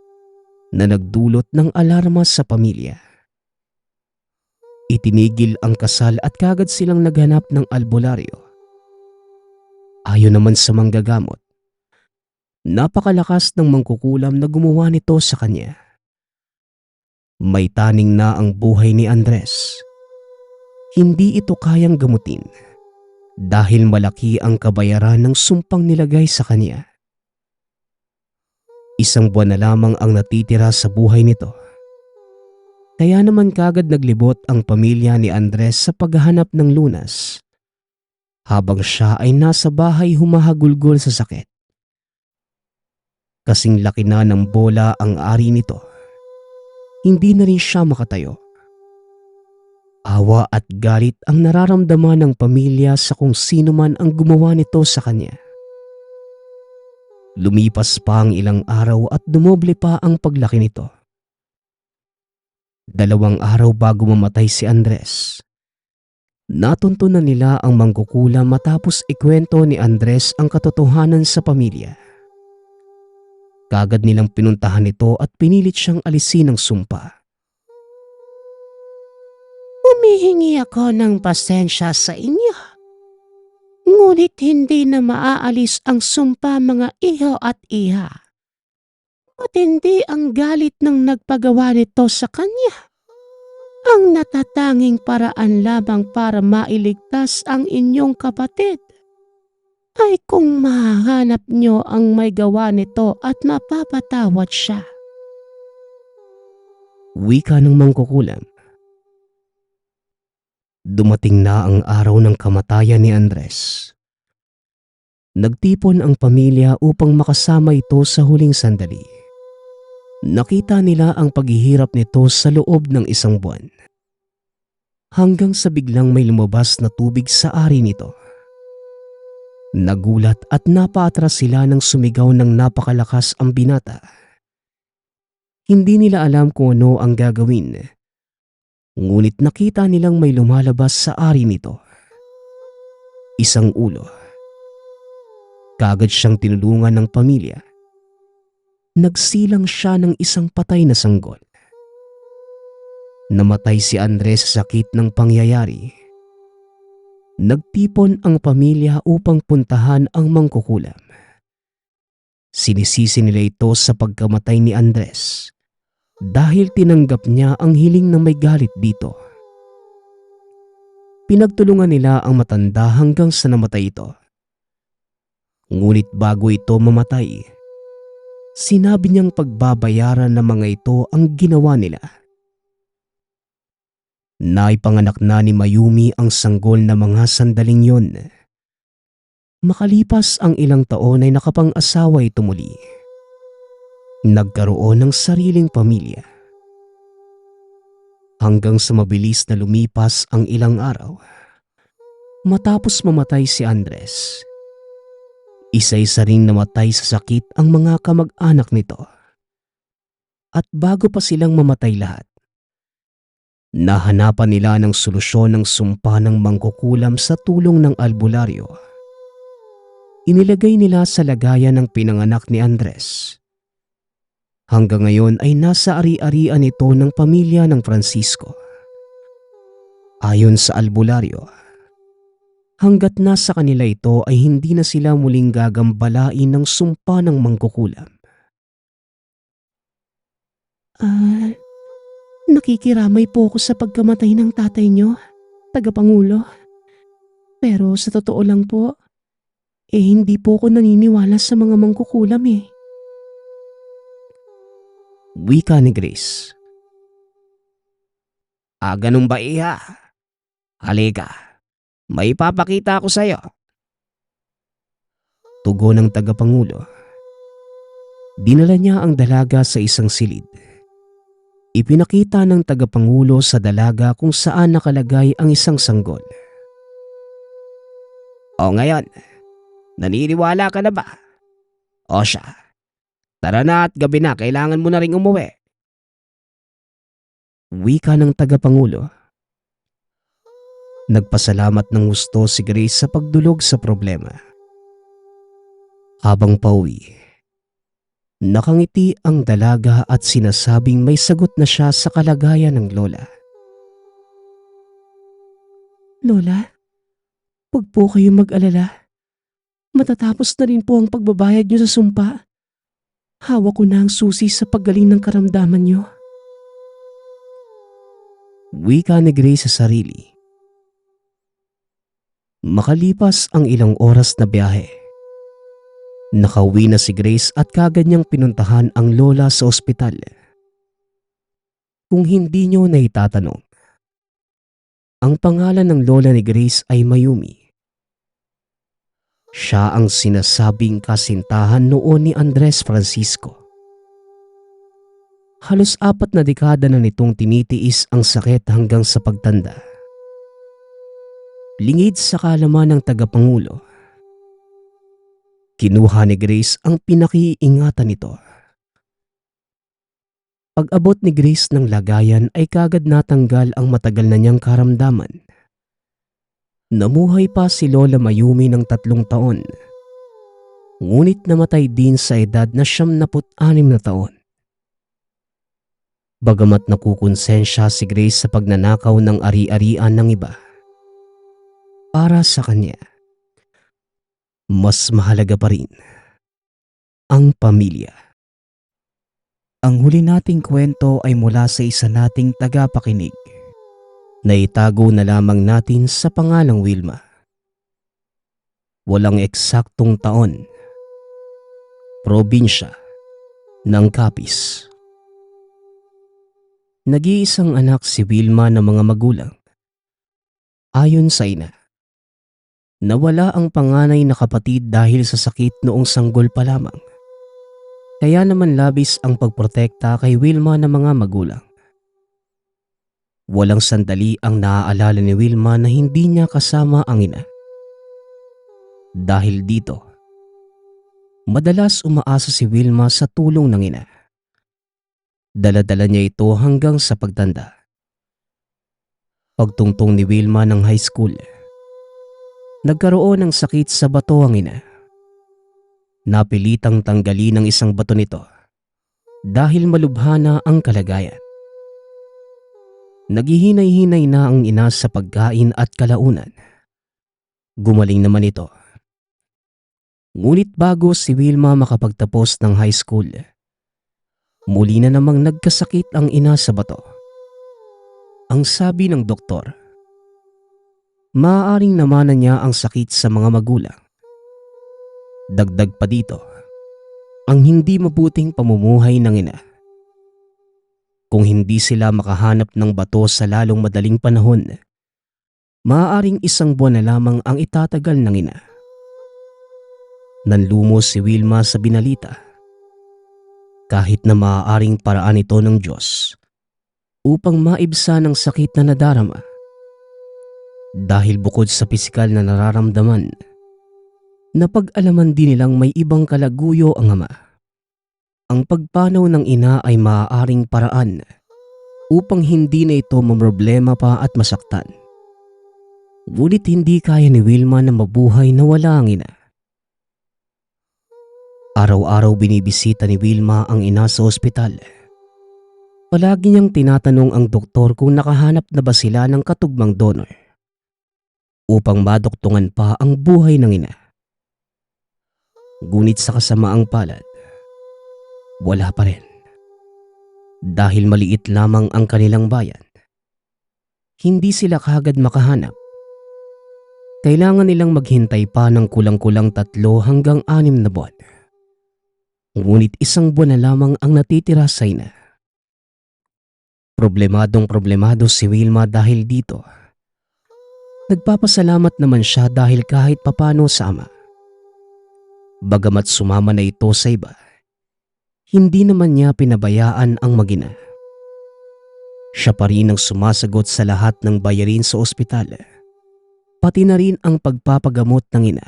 na nagdulot ng alarma sa pamilya. Itinigil ang kasal at kagad silang naghanap ng albularyo. Ayon naman sa manggagamot, napakalakas ng mangkukulam na gumawa nito sa kanya. May taning na ang buhay ni Andres. Hindi ito kayang gamutin dahil malaki ang kabayaran ng sumpang nilagay sa kanya. Isang buwan na lamang ang natitira sa buhay nito. Kaya naman kagad naglibot ang pamilya ni Andres sa paghahanap ng lunas, habang siya ay nasa bahay humahagulgol sa sakit. Kasing laki na ng bola ang ari nito, hindi na rin siya makatayo. Awa at galit ang nararamdaman ng pamilya sa kung sino man ang gumawa nito sa kanya. Lumipas pa ang ilang araw at dumoble pa ang paglaki nito. 2 araw bago mamatay si Andres, natuntunan nila ang mangkukulam matapos ikwento ni Andres ang katotohanan sa pamilya. Kagad nilang pinuntahan ito at pinilit siyang alisin ng sumpa. Humihingi ako ng pasensya sa inyo. Ngunit hindi na maaalis ang sumpa, mga iho at iha. Matindi ang galit ng nagpagawa nito sa kanya. Ang natatanging paraan lamang para mailigtas ang inyong kapatid ay kung mahanap nyo ang may gawa nito at mapapatawad siya. Wika ng mangkukulam. Dumating na ang araw ng kamatayan ni Andres. Nagtipon ang pamilya upang makasama ito sa huling sandali. Nakita nila ang paghihirap nito sa loob ng 1 buwan. Hanggang sa biglang may lumabas na tubig sa ari nito. Nagulat at napaatras sila nang sumigaw ng napakalakas ang binata. Hindi nila alam kung ano ang gagawin. Ngunit nakita nilang may lumalabas sa ari nito. Isang ulo. Kagad siyang tinulungan ng pamilya. Nagsilang siya ng isang patay na sanggol. Namatay si Andres sa sakit ng pangyayari. Nagtipon ang pamilya upang puntahan ang mangkukulam. Sinisisi nila ito sa pagkamatay ni Andres dahil tinanggap niya ang hiling na may galit dito. Pinagtulungan nila ang matanda hanggang sa namatay ito. Ngunit bago ito mamatay, sinabi niyang pagbabayaran ng mga ito ang ginawa nila. Naipanganak na ni Mayumi ang sanggol na mga sandaling yon. Makalipas ang ilang taon ay nakapang-asawa ito muli. Nagkaroon ng sariling pamilya. Hanggang sa mabilis na lumipas ang ilang araw. Matapos mamatay si Andres, isa-isa ring namatay sa sakit ang mga kamag-anak nito. At bago pa silang mamatay lahat, Nahanapan nila ng solusyon ng sumpa ng mangkukulam sa tulong ng albularyo. Inilagay nila sa lagayan ng pinanganak ni Andres. Hanggang ngayon ay nasa ari-arian ito ng pamilya ng Francisco. Ayon sa albularyo, hanggat nasa kanila ito ay hindi na sila muling gagambalain ng sumpa ng mangkukulam. Nakikiramay po ako sa pagkamatay ng tatay nyo, tagapangulo. Pero sa totoo lang po, hindi po ako naniniwala sa mga mangkukulam eh. Wika ni Grace. Ganun ba iha? Halika, may papakita ako sa'yo. Tugon ng tagapangulo. Dinala niya ang dalaga sa isang silid. Ipinakita ng tagapangulo sa dalaga kung saan nakalagay ang isang sanggol. O ngayon, naniniwala ka na ba? O siya, tara na at gabi na, kailangan mo na ring umuwi. Wika ng tagapangulo. Nagpasalamat ng husto si Grace sa pagdulog sa problema. Habang pauwi, nakangiti ang dalaga at sinasabing may sagot na siya sa kalagayan ng lola. Lola, huwag po kayong mag-alala. Matatapos na rin po ang pagbabayad niyo sa sumpa. Hawak ko na ang susi sa paggaling ng karamdaman niyo. Wika ni Grace sa sarili. Makalipas ang ilang oras na biyahe, nakauwi na si Grace at kagad niyang pinuntahan ang lola sa ospital. Kung hindi niyo na itatanong, ang pangalan ng lola ni Grace ay Mayumi. Siya ang sinasabing kasintahan noon ni Andres Francisco. Halos 4 na dekada na nitong tinitiis ang sakit hanggang sa pagtanda. Lingid sa kaalaman ng tagapangulo, kinuha ni Grace ang pinakiingatan nito. Pag-abot ni Grace ng lagayan ay kagad natanggal ang matagal na niyang karamdaman. Namuhay pa si Lola Mayumi ng 3 taon. Ngunit namatay din sa edad na 76 na taon. Bagamat nakukonsensya si Grace sa pagnanakaw ng ari-arian ng iba, para sa kanya, mas mahalaga pa rin ang pamilya. Ang huli nating kwento ay mula sa isa nating tagapakinig na itago na lamang natin sa pangalang Wilma. Walang eksaktong taon, probinsya ng Capiz. Nag-iisang anak si Wilma ng mga magulang. Ayon sa ina, nawala ang panganay na kapatid dahil sa sakit noong sanggol pa lamang. Kaya naman labis ang pagprotekta kay Wilma ng mga magulang. Walang sandali ang naaalala ni Wilma na hindi niya kasama ang ina. Dahil dito, madalas umaasa si Wilma sa tulong ng ina. Dala-dala niya ito hanggang sa pagtanda. Pagtungtong ni Wilma ng high school, nagkaroon ng sakit sa bato ang ina. Napilitang tanggalin ang isang bato nito dahil malubhana ang kalagayan. Naghihinay-hinay na ang ina sa pagkain at kalaunan. Gumaling naman ito. Ngunit bago si Wilma makapagtapos ng high school, muli na namang nagkasakit ang ina sa bato. Ang sabi ng doktor, maaaring namanan niya ang sakit sa mga magulang. Dagdag pa dito, ang hindi mabuting pamumuhay ng ina. Kung hindi sila makahanap ng bato sa lalong madaling panahon, maaaring 1 buwan na lamang ang itatagal ng ina. Nanlumos si Wilma sa binalita. Kahit na maaaring paraan ito ng Diyos upang maibsan ang sakit na nadarama. Dahil bukod sa pisikal na nararamdaman, napag-alaman din nilang may ibang kalaguyo ang ama. Ang pagpanaw ng ina ay maaaring paraan upang hindi na ito mamroblema pa at masaktan. Ngunit hindi kaya ni Wilma na mabuhay na wala ang ina. Araw-araw binibisita ni Wilma ang ina sa ospital. Palagi niyang tinatanong ang doktor kung nakahanap na ba sila ng katugmang donor upang madoktungan pa ang buhay ng ina. Ngunit sa kasamaang palad, wala pa rin. Dahil maliit lamang ang kanilang bayan, hindi sila kagad makahanap. Kailangan nilang maghintay pa ng kulang-kulang 3 hanggang 6 na buwan. Ngunit 1 buwan na lamang ang natitira sa ina. Problemado si Wilma dahil dito. Nagpapasalamat naman siya dahil kahit papano sa ama. Bagamat sumama na ito sa iba, hindi naman niya pinabayaan ang mag-ina. Siya pa rin ang sumasagot sa lahat ng bayarin sa ospital, pati na rin ang pagpapagamot ng ina.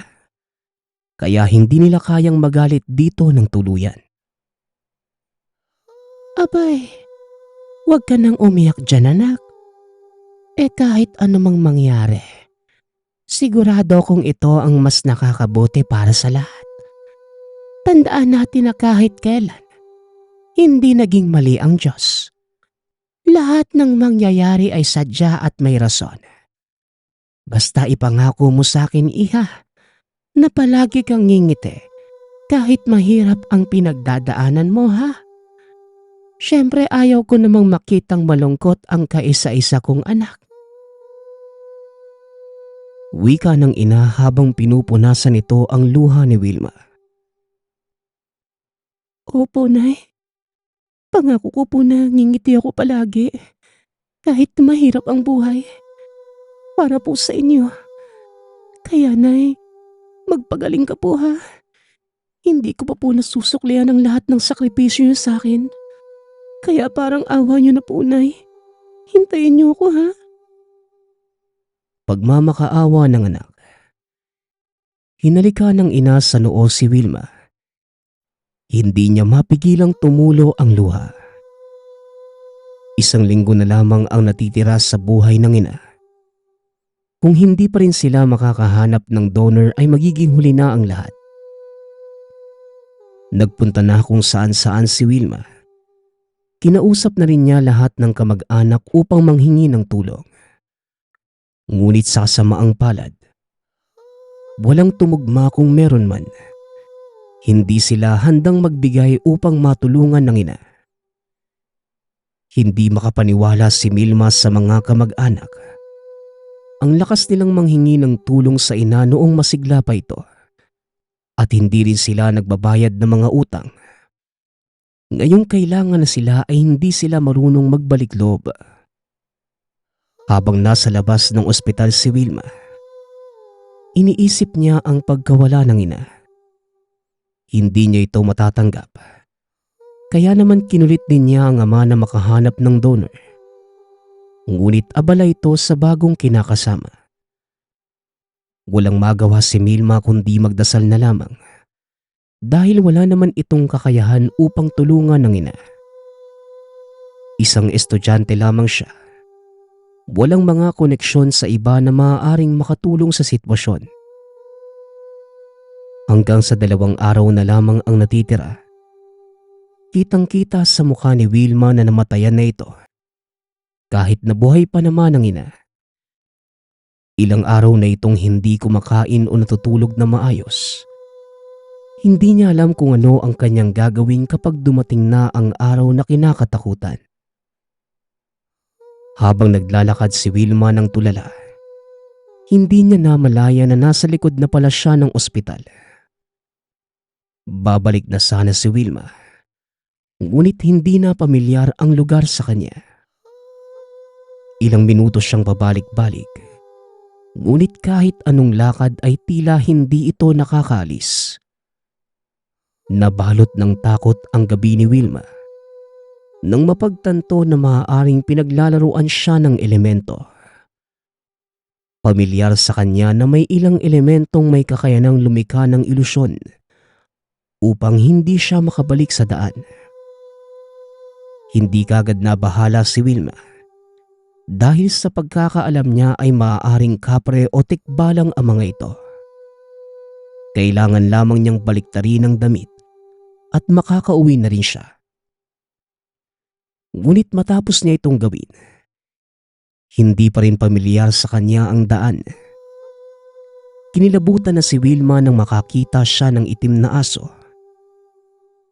Kaya hindi nila kayang magalit dito ng tuluyan. Abay, huwag ka nang umiyak dyan, anak. Kahit anumang mangyari, sigurado kong ito ang mas nakakabuti para sa lahat. Tandaan natin na kahit kailan, hindi naging mali ang Diyos. Lahat ng mangyayari ay sadya at may rason. Basta ipangako mo sa akin, iha, na palagi kang ngingiti kahit mahirap ang pinagdadaanan mo, ha? Siyempre ayaw ko namang makitang malungkot ang kaisa-isa kong anak. Wika ng ina habang pinupunasan nito ang luha ni Wilma. Opo, Nay. Pangako ko po na ngingiti ako palagi kahit mahirap ang buhay. Para po sa inyo. Kaya, Nay, magpagaling ka po, ha. Hindi ko pa po nasusuklian ang lahat ng sakripisyo niyo sa akin. Kaya parang awa niyo na po, Nay. Hintayin niyo ako, ha. Pagmamakaawa ng anak, hinalika ng ina sa noo si Wilma. Hindi niya mapigilang tumulo ang luha. 1 linggo na lamang ang natitira sa buhay ng ina. Kung hindi pa rin sila makakahanap ng donor ay magiging huli na ang lahat. Nagpunta na kung saan-saan si Wilma. Kinausap na rin niya lahat ng kamag-anak upang manghingi ng tulong. Ngunit sa kasamaang palad, walang tumugma kung meron man. Hindi sila handang magbigay upang matulungan ng ina. Hindi makapaniwala si Wilma sa mga kamag-anak. Ang lakas nilang manghingi ng tulong sa ina noong masigla pa ito. At hindi rin sila nagbabayad ng mga utang. Ngayong kailangan na sila ay hindi sila marunong magbalik loob. Habang nasa labas ng ospital si Wilma, iniisip niya ang pagkawala ng ina. Hindi niya ito matatanggap. Kaya naman kinulit din niya ang ama na makahanap ng donor. Ngunit abala ito sa bagong kinakasama. Walang magawa si Wilma kundi magdasal na lamang. Dahil wala naman itong kakayahan upang tulungan ng ina. Isang estudyante lamang siya. Walang mga koneksyon sa iba na maaaring makatulong sa sitwasyon. Hanggang sa 2 araw na lamang ang natitira. Kitang-kita sa mukha ni Wilma na namatayan na ito. Kahit nabuhay pa naman ang ina. Ilang araw na itong hindi kumakain o natutulog na maayos. Hindi niya alam kung ano ang kanyang gagawin kapag dumating na ang araw na kinakatakutan. Habang naglalakad si Wilma ng tulala, hindi niya namalaya na nasa likod na pala siya ng ospital. Babalik na sana si Wilma, ngunit hindi na pamilyar ang lugar sa kanya. Ilang minuto siyang pabalik-balik, ngunit kahit anong lakad ay tila hindi ito nakakaalis. Nabalot ng takot ang gabi ni Wilma nang mapagtanto na maaaring pinaglalaruan siya ng elemento. Pamilyar sa kanya na may ilang elementong may kakayanang lumikha ng ilusyon upang hindi siya makabalik sa daan. Hindi kagad nabahala si Wilma dahil sa pagkakaalam niya ay maaaring kapre o tikbalang ang mga ito. Kailangan lamang niyang baliktarin ang damit at makakauwi na rin siya. Ngunit matapos niya itong gawin, hindi pa rin pamilyar sa kanya ang daan. Kinilabutan na si Wilma nang makakita siya ng itim na aso.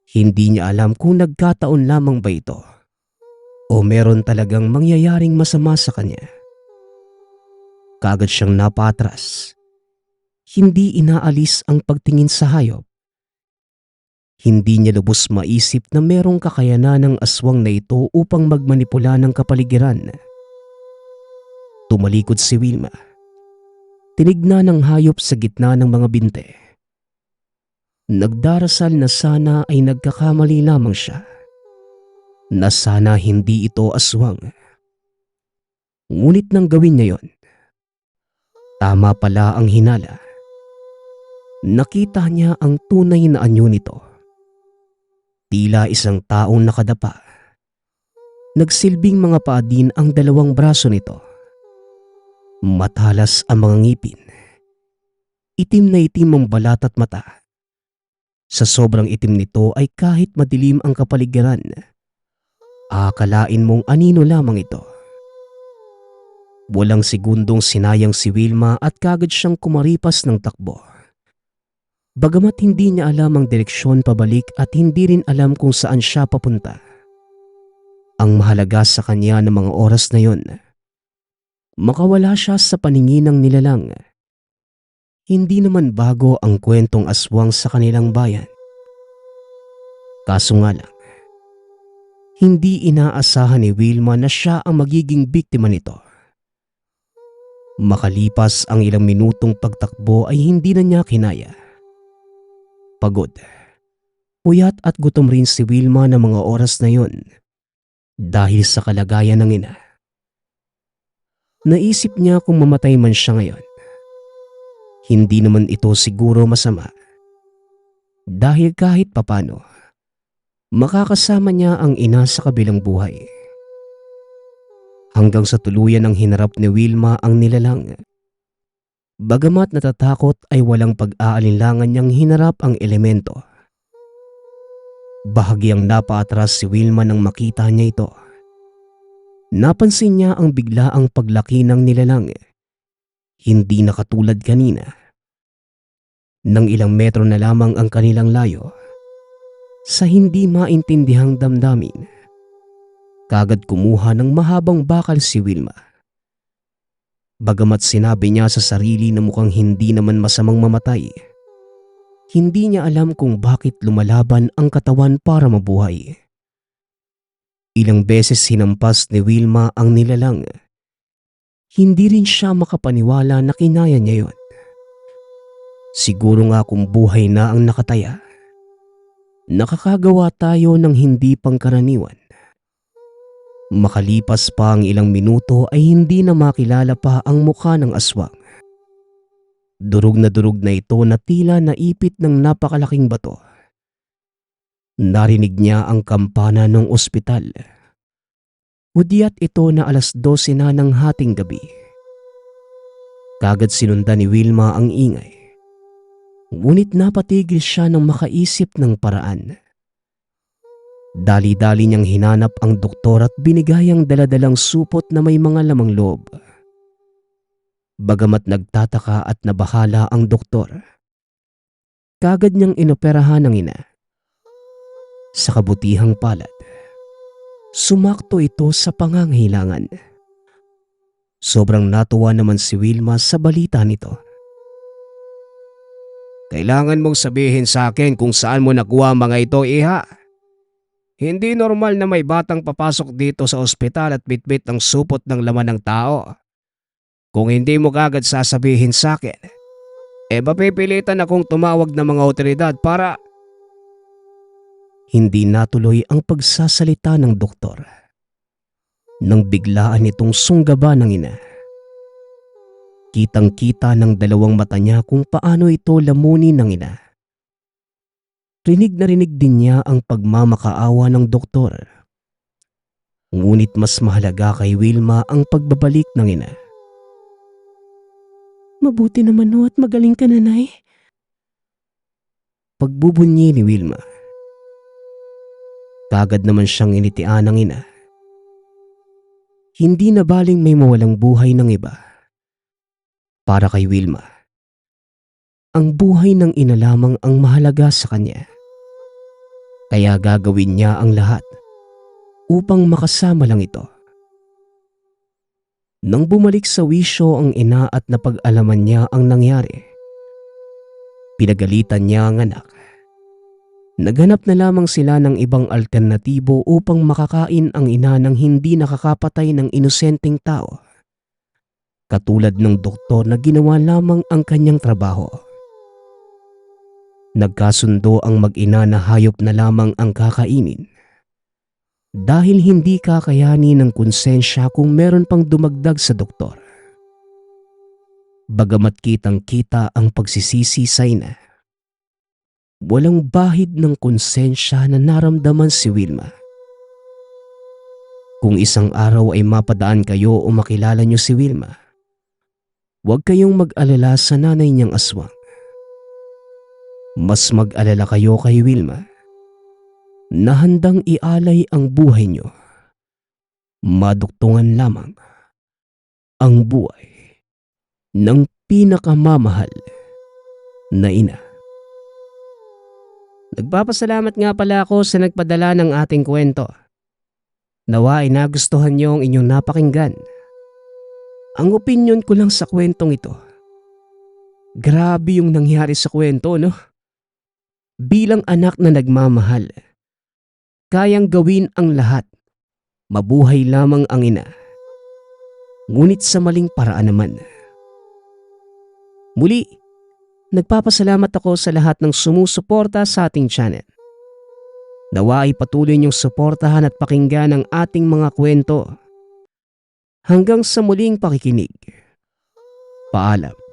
Hindi niya alam kung nagkataon lamang ba ito o meron talagang mangyayaring masama sa kanya. Kaagad siyang napatras. Hindi inaalis ang pagtingin sa hayop. Hindi niya lubos maisip na merong kakayanan ng aswang na ito upang magmanipula ng kapaligiran. Tumalikod si Wilma. Tinignan ng hayop sa gitna ng mga binte. Nagdarasal na sana ay nagkakamali lamang siya. Na sana hindi ito aswang. Ngunit nang gawin niya yon, tama pala ang hinala. Nakita niya ang tunay na anyo nito. Tila isang taong nakadapa. Nagsilbing mga paa din ang dalawang braso nito. Matalas ang mga ngipin. Itim na itim ang balat at mata. Sa sobrang itim nito ay kahit madilim ang kapaligiran, akalain mong anino lamang ito. Walang segundong sinayang si Wilma at kagad siyang kumaripas ng takbo. Bagamat hindi niya alam ang direksyon pabalik at hindi rin alam kung saan siya papunta. Ang mahalaga sa kanya ng mga oras na yon, makawala siya sa paningin ng nilalang. Hindi naman bago ang kwentong aswang sa kanilang bayan. Kaso nga lang, hindi inaasahan ni Wilma na siya ang magiging biktima nito. Makalipas ang ilang minutong pagtakbo ay hindi na niya kinaya. Pagod, puyat at gutom rin si Wilma ng mga oras na yon dahil sa kalagayan ng ina. Naisip niya kung mamatay man siya ngayon. Hindi naman ito siguro masama dahil kahit papano, makakasama niya ang ina sa kabilang buhay. Hanggang sa tuluyan ang hinarap ni Wilma ang nilalang. Bagamat natatakot ay walang pag-aalinlangan niyang hinarap ang elemento. Bahagyang napaatras si Wilma nang makita niya ito. Napansin niya ang biglaang paglaki ng nilalang. Hindi na katulad kanina. Nang ilang metro na lamang ang kanilang layo, sa hindi maintindihang damdamin, kagad kumuha ng mahabang bakal si Wilma. Bagamat sinabi niya sa sarili na mukhang hindi naman masamang mamatay, hindi niya alam kung bakit lumalaban ang katawan para mabuhay. Ilang beses sinampas ni Wilma ang nilalang. Hindi rin siya makapaniwala na kinaya niya yon. Siguro nga kung buhay na ang nakataya, nakakagawa tayo ng hindi pangkaraniwan. Makalipas pa ang ilang minuto ay hindi na makilala pa ang mukha ng aswang. Durog na ito na tila naipit ng napakalaking bato. Narinig niya ang kampana ng ospital. Hudyat ito na 12:00 na ng hating gabi. Kagad sinundan ni Wilma ang ingay. Ngunit napatigil siya nang makaisip ng paraan. Dali-dali niyang hinanap ang doktor at binigay ang daladalang supot na may mga lamang loob. Bagamat nagtataka at nabahala ang doktor, kagad niyang inoperahan ang ina. Sa kabutihang palad, sumakto ito sa pangangailangan. Sobrang natuwa naman si Wilma sa balita nito. Kailangan mong sabihin sa akin kung saan mo nakuha mga ito, iha. Hindi normal na may batang papasok dito sa ospital at bitbit ang supot ng laman ng tao. Kung hindi mo kagad sasabihin sa akin, mapipilitan akong tumawag ng mga otoridad para... Hindi natuloy ang pagsasalita ng doktor. Nang biglaan itong sunggaba ng ina. Kitang-kita ng dalawang mata niya kung paano ito lamunin ng ina. Rinig na rinig din niya ang pagmamakaawa ng doktor. Ngunit mas mahalaga kay Wilma ang pagbabalik ng ina. Mabuti naman ho at magaling ka na, Nay. Pagbubunyi ni Wilma. Kagad naman siyang initian ng ina. Hindi na baling may mawalang buhay ng iba. Para kay Wilma, ang buhay ng ina lamang ang mahalaga sa kanya. Kaya gagawin niya ang lahat upang makasama lang ito. Nang bumalik sa wisyo ang ina at napag-alaman niya ang nangyari, pinagalitan niya ang anak. Naghanap na lamang sila ng ibang alternatibo upang makakain ang ina ng hindi nakakapatay ng inosenteng tao. Katulad ng doktor na ginawa lamang ang kanyang trabaho. Nagkasundo ang mag-ina na hayop na lamang ang kakainin. Dahil hindi kakayanin ng konsensya kung meron pang dumagdag sa doktor. Bagamat kitang-kita ang pagsisisi sa ina, walang bahid ng konsensya na naramdaman si Wilma. Kung isang araw ay mapadaan kayo o makilala niyo si Wilma, huwag kayong mag-alala sa nanay niyang aswang. Mas mag-alala kayo kay Wilma na handang ialay ang buhay niyo. Maduktungan lamang ang buhay ng pinakamamahal na ina. Nagpapasalamat nga pala ako sa nagpadala ng ating kwento. Nawa ay nagustuhan niyo ang inyong napakinggan. Ang opinyon ko lang sa kwentong ito, grabe yung nangyari sa kwento, no? Bilang anak na nagmamahal, kayang gawin ang lahat. Mabuhay lamang ang ina. Ngunit sa maling paraan naman. Muli, nagpapasalamat ako sa lahat ng sumusuporta sa ating channel. Nawa ay patuloy niyong suportahan at pakinggan ang ating mga kwento. Hanggang sa muling pakikinig. Paalam.